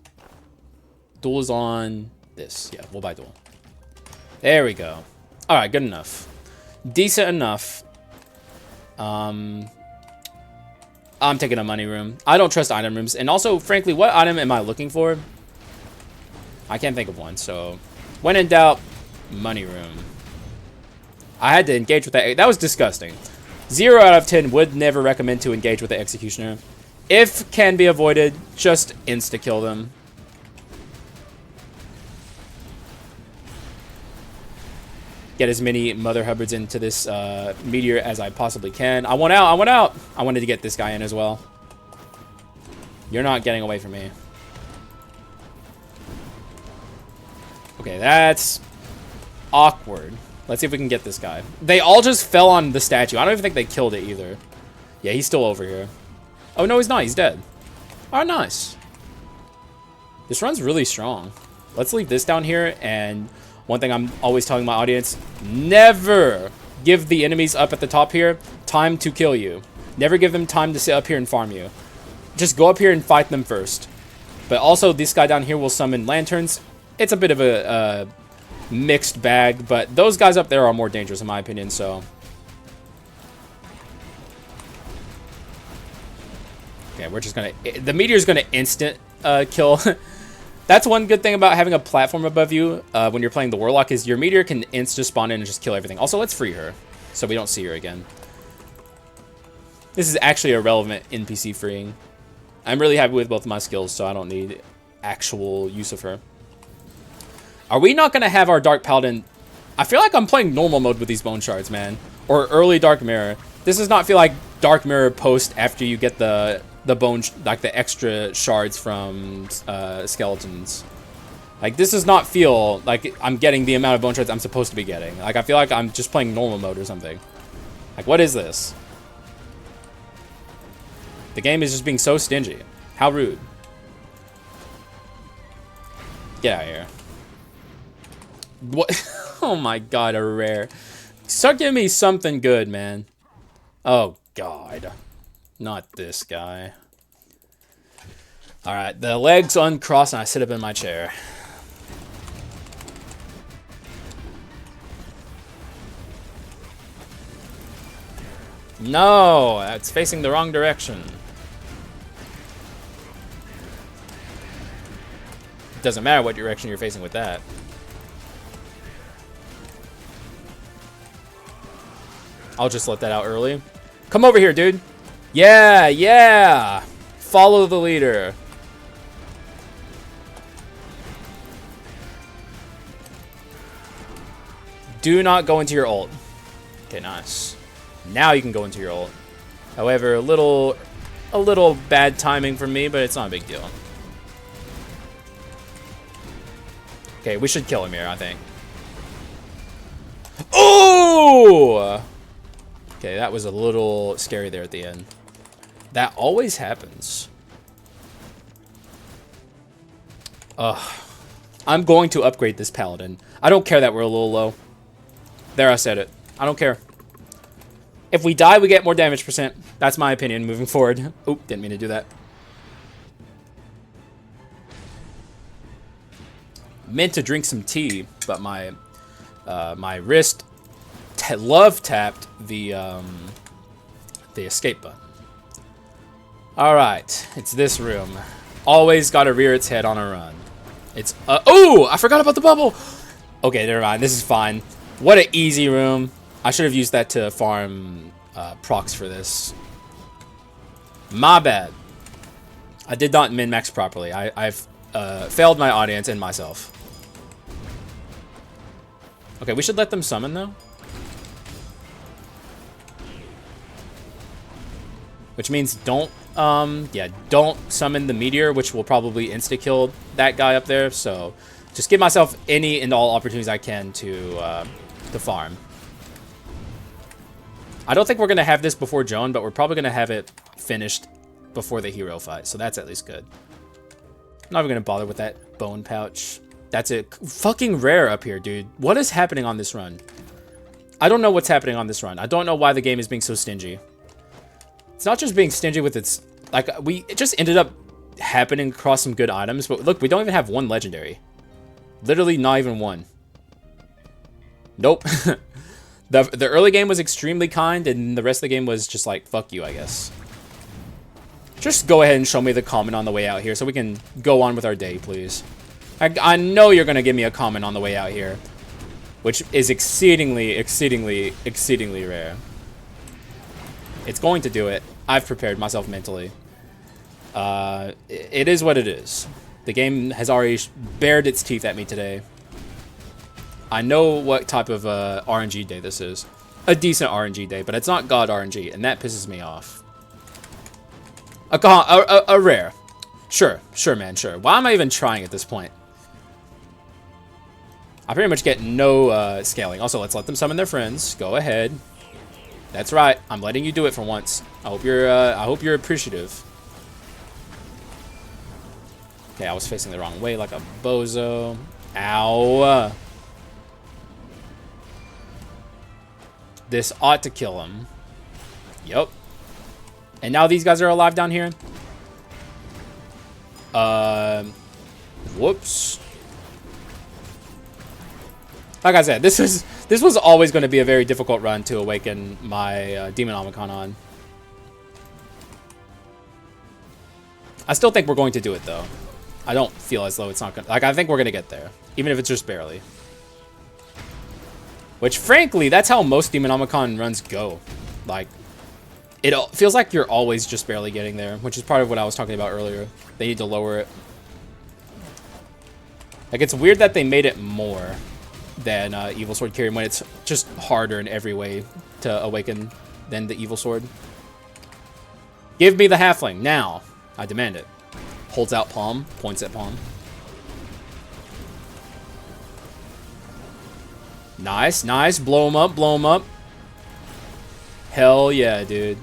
Duel is on this. Yeah, we'll buy Duel. There we go. All right, good enough. Decent enough. I'm taking a money room. I don't trust item rooms. And also, frankly, what item am I looking for? I can't think of one. So, when in doubt, money room. I had to engage with that. That was disgusting. 0 out of 10 would never recommend to engage with the Executioner. If can be avoided, just insta-kill them. Get as many Mother Hubbards into this meteor as I possibly can. I want out. I want out. I wanted to get this guy in as well. You're not getting away from me. Okay, that's awkward. Let's see if we can get this guy. They all just fell on the statue. I don't even think they killed it either. Yeah, he's still over here. Oh, no, he's not. He's dead. Oh, nice. This run's really strong. Let's leave this down here. And one thing I'm always telling my audience, never give the enemies up at the top here time to kill you. Never give them time to sit up here and farm you. Just go up here and fight them first. But also, this guy down here will summon lanterns. It's a bit of a mixed bag, but those guys up there are more dangerous in my opinion, so. Okay, we're just gonna... The meteor's gonna instant kill. That's one good thing about having a platform above you when you're playing the Warlock is your meteor can insta spawn in and just kill everything. Also, let's free her so we don't see her again. This is actually a relevant NPC freeing. I'm really happy with both of my skills, so I don't need actual use of her. Are we not going to have our Dark Paladin? I feel like I'm playing normal mode with these Bone Shards, man. Or early Dark Mirror. This does not feel like Dark Mirror post after you get the bone, like the extra shards from skeletons. Like, this does not feel like I'm getting the amount of Bone Shards I'm supposed to be getting. Like, I feel like I'm just playing normal mode or something. Like, what is this? The game is just being so stingy. How rude. Get out of here. What? Oh my god, a rare. Start giving me something good, man. Oh god. Not this guy. Alright, the legs uncross and I sit up in my chair. No, it's facing the wrong direction. Doesn't matter what direction you're facing with that. I'll just let that out early. Come over here, dude. Yeah, yeah. Follow the leader. Do not go into your ult. Okay, nice. Now you can go into your ult. However, a little bad timing for me, but it's not a big deal. Okay, we should kill him here, I think. Oh! Okay, that was a little scary there at the end. That always happens. Ugh. I'm going to upgrade this paladin. I don't care that we're a little low. There, I said it. I don't care. If we die, we get more damage percent. That's my opinion moving forward. Oop, didn't mean to do that. Meant to drink some tea, but my my wrist love tapped the escape button. All right, it's this room. Always got to rear its head on a run. It's oh, I forgot about the bubble. Okay, never mind. This is fine. What an easy room. I should have used that to farm procs for this. My bad. I did not min-max properly. I've failed my audience and myself. Okay, we should let them summon, though. Which means don't Yeah, don't summon the meteor, which will probably insta-kill that guy up there. So just give myself any and all opportunities I can to farm. I don't think we're going to have this before Joan, but we're probably going to have it finished before the hero fight. So that's at least good. I'm not even going to bother with that bone pouch. That's it. Fucking rare up here, dude. What is happening on this run? I don't know what's happening on this run. I don't know why the game is being so stingy. It's not just being stingy with its... Like, it just ended up happening across some good items. But look, we don't even have one legendary. Literally not even one. Nope. The early game was extremely kind, and the rest of the game was just like, fuck you, I guess. Just go ahead and show me the comment on the way out here so we can go on with our day, please. I know you're going to give me a comment on the way out here, which is exceedingly, exceedingly, exceedingly rare. It's going to do it. I've prepared myself mentally. It is what it is. The game has already bared its teeth at me today. I know what type of RNG day this is. A decent RNG day, but it's not God RNG, and that pisses me off. A rare. Sure, man, sure. Why am I even trying at this point? I pretty much get no scaling. Also, let's let them summon their friends. Go ahead. That's right. I'm letting you do it for once. I hope you're appreciative. Okay, I was facing the wrong way like a bozo. Ow. This ought to kill him. Yep. And now these guys are alive down here. Whoops. Like I said, this was always going to be a very difficult run to awaken my Demonomicon on. I still think we're going to do it though. I don't feel as though it's not going to... Like, I think we're going to get there. Even if it's just barely. Which, frankly, that's how most Demonomicon runs go. Like, it feels like you're always just barely getting there, which is part of what I was talking about earlier. They need to lower it. Like, it's weird that they made it more than Evil Sword Carry when it's just harder in every way to awaken than the Evil Sword. Give me the Halfling, now. I demand it. Holds out palm, points at palm. Nice, nice. Blow him up, blow him up. Hell yeah, dude.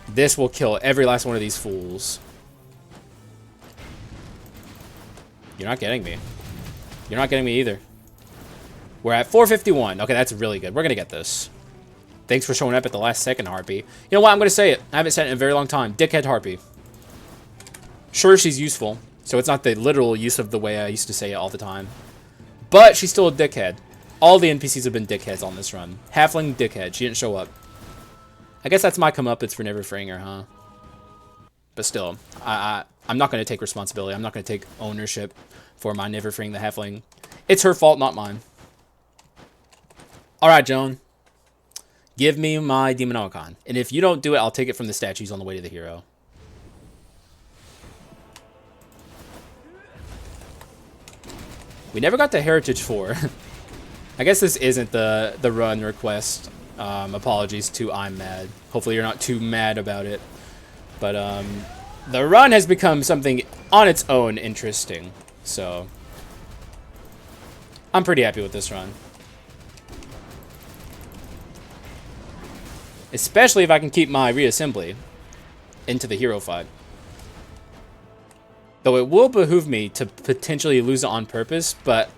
This will kill every last one of these fools. You're not getting me. You're not getting me either. We're at 451. Okay, that's really good. We're going to get this. Thanks for showing up at the last second, Harpy. You know what? I'm going to say it. I haven't said it in a very long time. Dickhead Harpy. Sure, she's useful. So it's not the literal use of the way I used to say it all the time. But she's still a dickhead. All the NPCs have been dickheads on this run. Halfling dickhead. She didn't show up. I guess that's my comeuppance for never freeing her, huh? But still, I'm not going to take responsibility. I'm not going to take ownership for my never freeing the halfling. It's her fault, not mine. All right, Joan. Give me my Demonomicon. And if you don't do it, I'll take it from the statues on the way to the hero. We never got to Heritage 4. I guess this isn't the run request. Apologies to I'm mad. Hopefully you're not too mad about it. But the run has become something on its own interesting. So I'm pretty happy with this run. Especially if I can keep my reassembly into the hero fight. Though it will behoove me to potentially lose it on purpose, but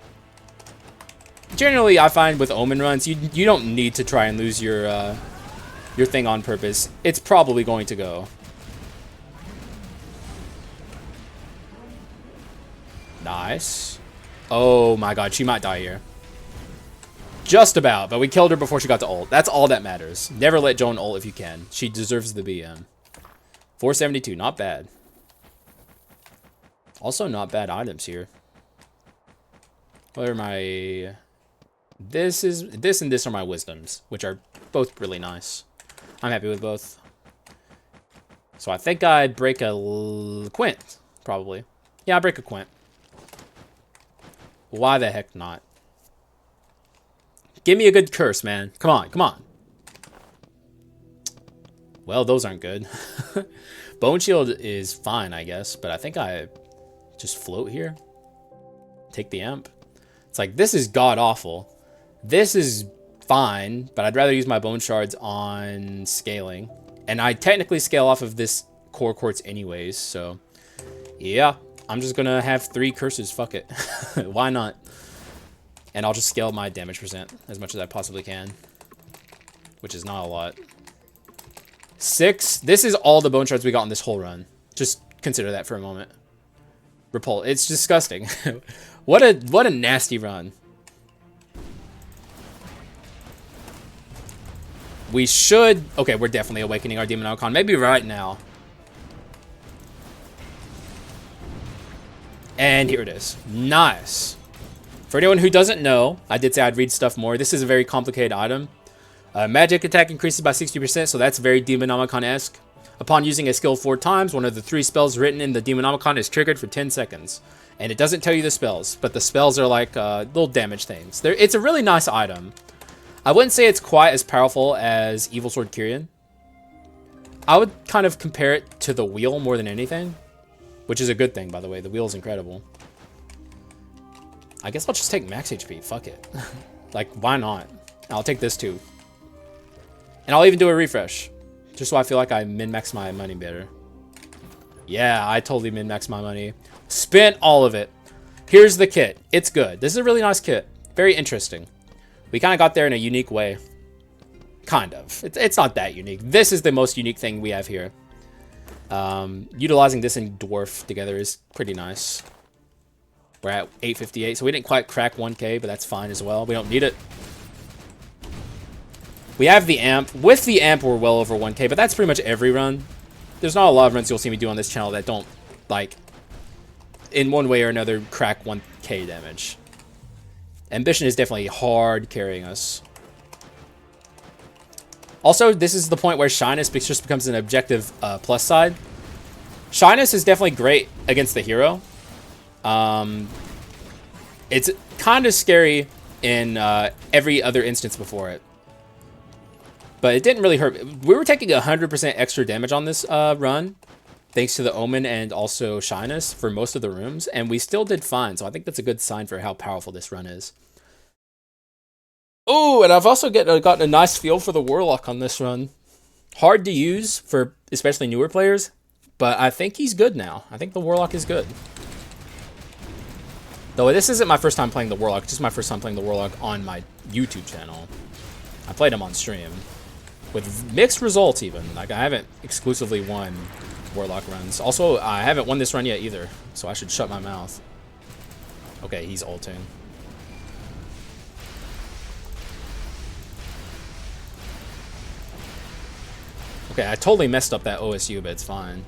generally I find with Omen runs, you don't need to try and lose your thing on purpose. It's probably going to go. Nice. Oh my god, she might die here. Just about, but we killed her before she got to ult. That's all that matters. Never let Joan ult if you can. She deserves the BM. 472, not bad. Also not bad items here. What are my... This and this are my wisdoms, which are both really nice. I'm happy with both. So I think I'd break a Quint, probably. Yeah, I'd break a Quint. Why the heck not? Give me a good curse, man. Come on, come on. Well, those aren't good. Bone Shield is fine, I guess, but I think I just float here. Take the amp. It's like, this is god-awful. This is fine, but I'd rather use my Bone Shards on scaling. And I technically scale off of this Core Quartz anyways, so... yeah, I'm just gonna have 3 curses, fuck it. Why not? And I'll just scale my damage percent as much as I possibly can. Which is not a lot. 6. This is all the bone shards we got in this whole run. Just consider that for a moment. Repul. It's disgusting. What a nasty run. We should... okay, we're definitely awakening our Demonomicon. Maybe right now. And here it is. Nice. For anyone who doesn't know, I did say I'd read stuff more. This is a very complicated item. Magic attack increases by 60%, so that's very Demonomicon-esque. Upon using a skill 4 times, one of the 3 spells written in the Demonomicon is triggered for 10 seconds. And it doesn't tell you the spells, but the spells are like little damage things. It's a really nice item. I wouldn't say it's quite as powerful as Evil Sword Kyrian. I would kind of compare it to the wheel more than anything. Which is a good thing, by the way. The wheel is incredible. I guess I'll just take max HP. Fuck it. Like, why not? I'll take this too. And I'll even do a refresh. Just so I feel like I min-max my money better. Yeah, I totally min-max my money. Spent all of it. Here's the kit. It's good. This is a really nice kit. Very interesting. We kind of got there in a unique way. Kind of. It's not that unique. This is the most unique thing we have here. Utilizing this and Dwarf together is pretty nice. We're at 858, so we didn't quite crack 1k, but that's fine as well. We don't need it. We have the amp. With the amp, we're well over 1k, but that's pretty much every run. There's not a lot of runs you'll see me do on this channel that don't, like, in one way or another, crack 1k damage. Ambition is definitely hard carrying us. Also, this is the point where Shyness just becomes an objective plus side. Shyness is definitely great against the hero. It's kind of scary in every other instance before it. But it didn't really hurt. We were taking 100% extra damage on this run, thanks to the Omen and also Shyness for most of the rooms, and we still did fine, so I think that's a good sign for how powerful this run is. Oh, and I've also gotten a nice feel for the Warlock on this run. Hard to use for especially newer players, but I think he's good now. I think the Warlock is good. Though this isn't my first time playing the Warlock, it's just my first time playing the Warlock on my YouTube channel. I played him on stream. With mixed results even. Like, I haven't exclusively won Warlock runs. Also, I haven't won this run yet either, so I should shut my mouth. Okay, he's ulting. Okay, I totally messed up that OSU, but it's fine.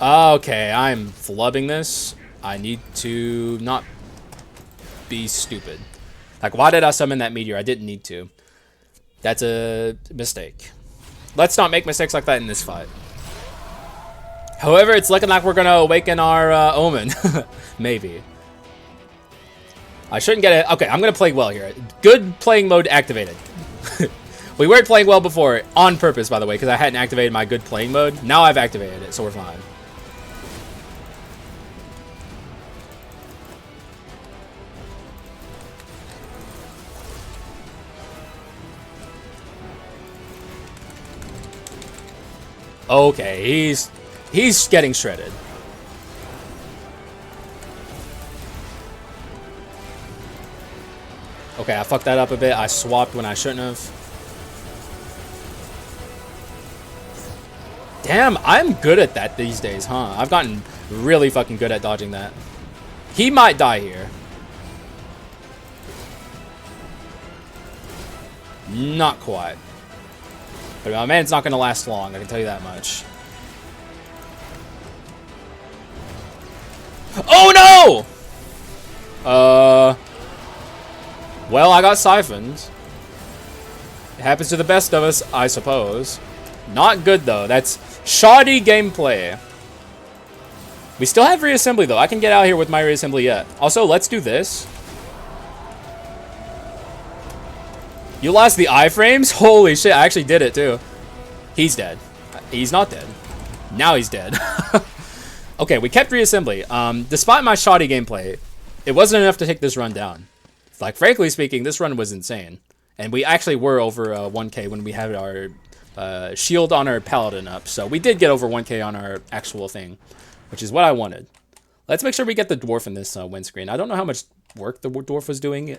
Okay, I'm flubbing this. I need to not be stupid. Like, why did I summon that meteor? I didn't need to. That's a mistake. Let's not make mistakes like that in this fight. However, it's looking like we're going to awaken our Omen. Maybe. I shouldn't get it. Okay, I'm going to play well here. Good playing mode activated. We weren't playing well before, on purpose, by the way, because I hadn't activated my good playing mode. Now I've activated it, so we're fine. Okay, he's getting shredded. Okay, I fucked that up a bit. I swapped when I shouldn't have. Damn, I'm good at that these days, huh? I've gotten really fucking good at dodging that. He might die here. Not quite. But my man's not going to last long, I can tell you that much. Oh no! Well, I got siphoned. It happens to the best of us, I suppose. Not good, though. That's shoddy gameplay. We still have reassembly, though. I can get out here with my reassembly yet. Also, let's do this. You lost the iframes? Holy shit, I actually did it too. He's dead. He's not dead. Now he's dead. Okay, we kept reassembly. Despite my shoddy gameplay, it wasn't enough to take this run down. Like, frankly speaking, this run was insane. And we actually were over 1k when we had our shield on our paladin up. So we did get over 1k on our actual thing, which is what I wanted. Let's make sure we get the dwarf in this windscreen. I don't know how much work the dwarf was doing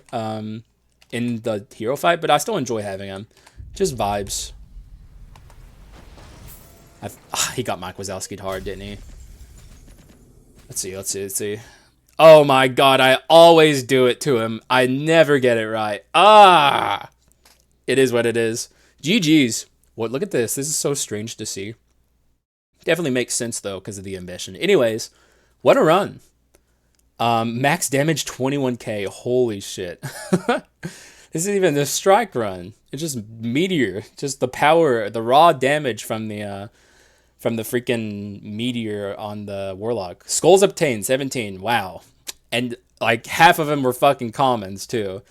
in the hero fight, but I still enjoy having him. Just vibes. He got Mike Wazowski'd hard, didn't he? Let's see. Oh my god, I always do it to him. I never get it right. Ah! It is what it is. GG's. What? Look at this. This is so strange to see. Definitely makes sense, though, because of the ambition. Anyways, what a run. Max damage 21k. Holy shit. This isn't even the strike run. It's just meteor. Just the power, the raw damage from the freaking meteor on the Warlock. Skulls obtained 17. Wow. And like half of them were fucking commons too.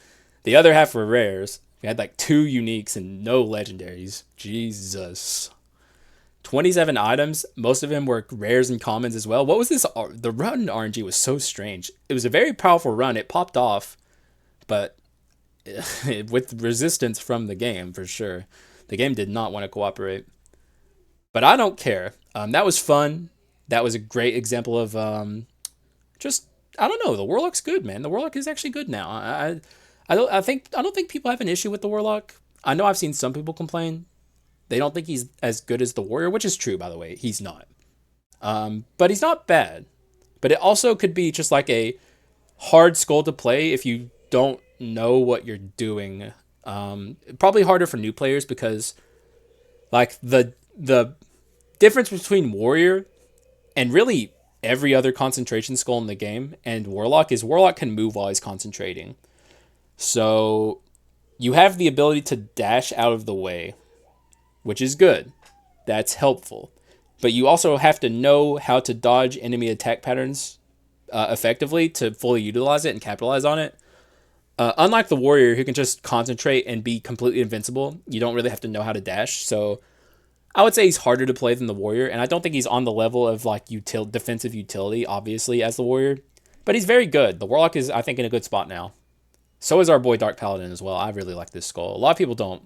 The other half were rares. We had like 2 uniques and no legendaries. Jesus. 27 items. Most of them were rares and commons as well. What was this? The run RNG was so strange. It was a very powerful run. It popped off, but with resistance from the game for sure. The game did not want to cooperate. But I don't care. That was fun. That was a great example of just, I don't know. The Warlock's good, man. The Warlock is actually good now. I don't think people have an issue with the Warlock. I know I've seen some people complain. They don't think he's as good as the Warrior, which is true, by the way. He's not. But he's not bad. But it also could be just like a hard skull to play if you don't know what you're doing. Probably harder for new players because like the difference between Warrior and really every other concentration skull in the game and Warlock is Warlock can move while he's concentrating. So you have the ability to dash out of the way, which is good. That's helpful. But you also have to know how to dodge enemy attack patterns effectively to fully utilize it and capitalize on it. Unlike the Warrior, who can just concentrate and be completely invincible, you don't really have to know how to dash. So I would say he's harder to play than the Warrior, and I don't think he's on the level of like defensive utility, obviously, as the Warrior. But he's very good. The Warlock is, I think, in a good spot now. So is our boy Dark Paladin as well. I really like this skull. A lot of people don't.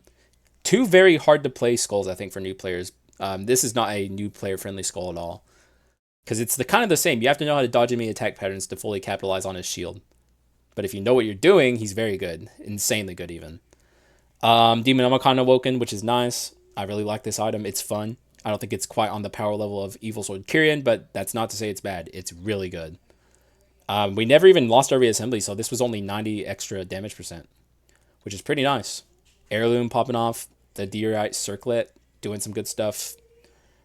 2 very hard to play skulls, I think, for new players. This is not a new player friendly skull at all. Because it's the kind of the same. You have to know how to dodge enemy attack patterns to fully capitalize on his shield. But if you know what you're doing, he's very good. Insanely good, even. Demonomicon Awoken, which is nice. I really like this item. It's fun. I don't think it's quite on the power level of Evil Sword Kyrian, but that's not to say it's bad. It's really good. We never even lost our reassembly, so this was only 90 extra damage percent, which is pretty nice. Heirloom popping off. The Diorite Circlet doing some good stuff.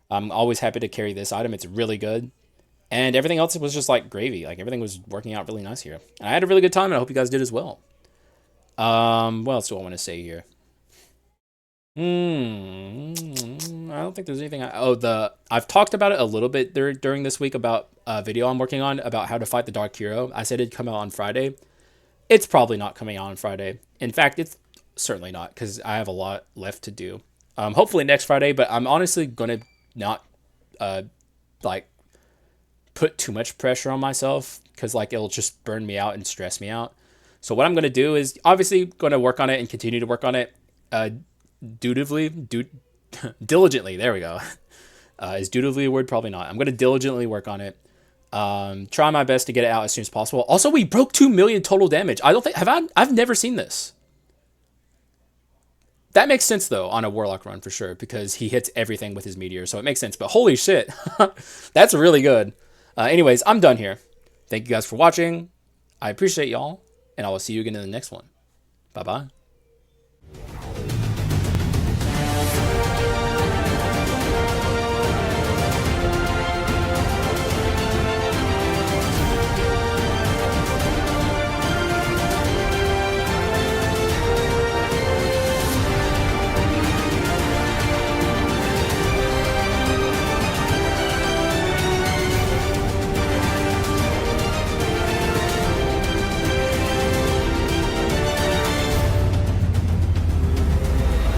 I'm always happy to carry this item. It's really good. And everything else was just like gravy. Like everything was working out really nice here. And I had a really good time, and I hope you guys did as well. What else do I want to say here? I don't think there's anything. I've talked about it a little bit during this week about a video I'm working on about how to fight the Dark Hero. I said it'd come out on Friday. It's probably not coming out on Friday. In fact, it's certainly not because I have a lot left to do. Hopefully next Friday, but I'm honestly gonna not like put too much pressure on myself because like it'll just burn me out and stress me out. So what I'm gonna do is obviously gonna work on it and continue to work on it. Diligently, there we go. Is dutifully a word? Probably not. I'm going to diligently work on it. Try my best to get it out as soon as possible. Also, we broke 2 million total damage. I've never seen this. That makes sense, though, on a Warlock run for sure, because he hits everything with his meteor, so it makes sense. But holy shit, that's really good. Anyways, I'm done here. Thank you guys for watching. I appreciate y'all, and I will see you again in the next one. Bye-bye.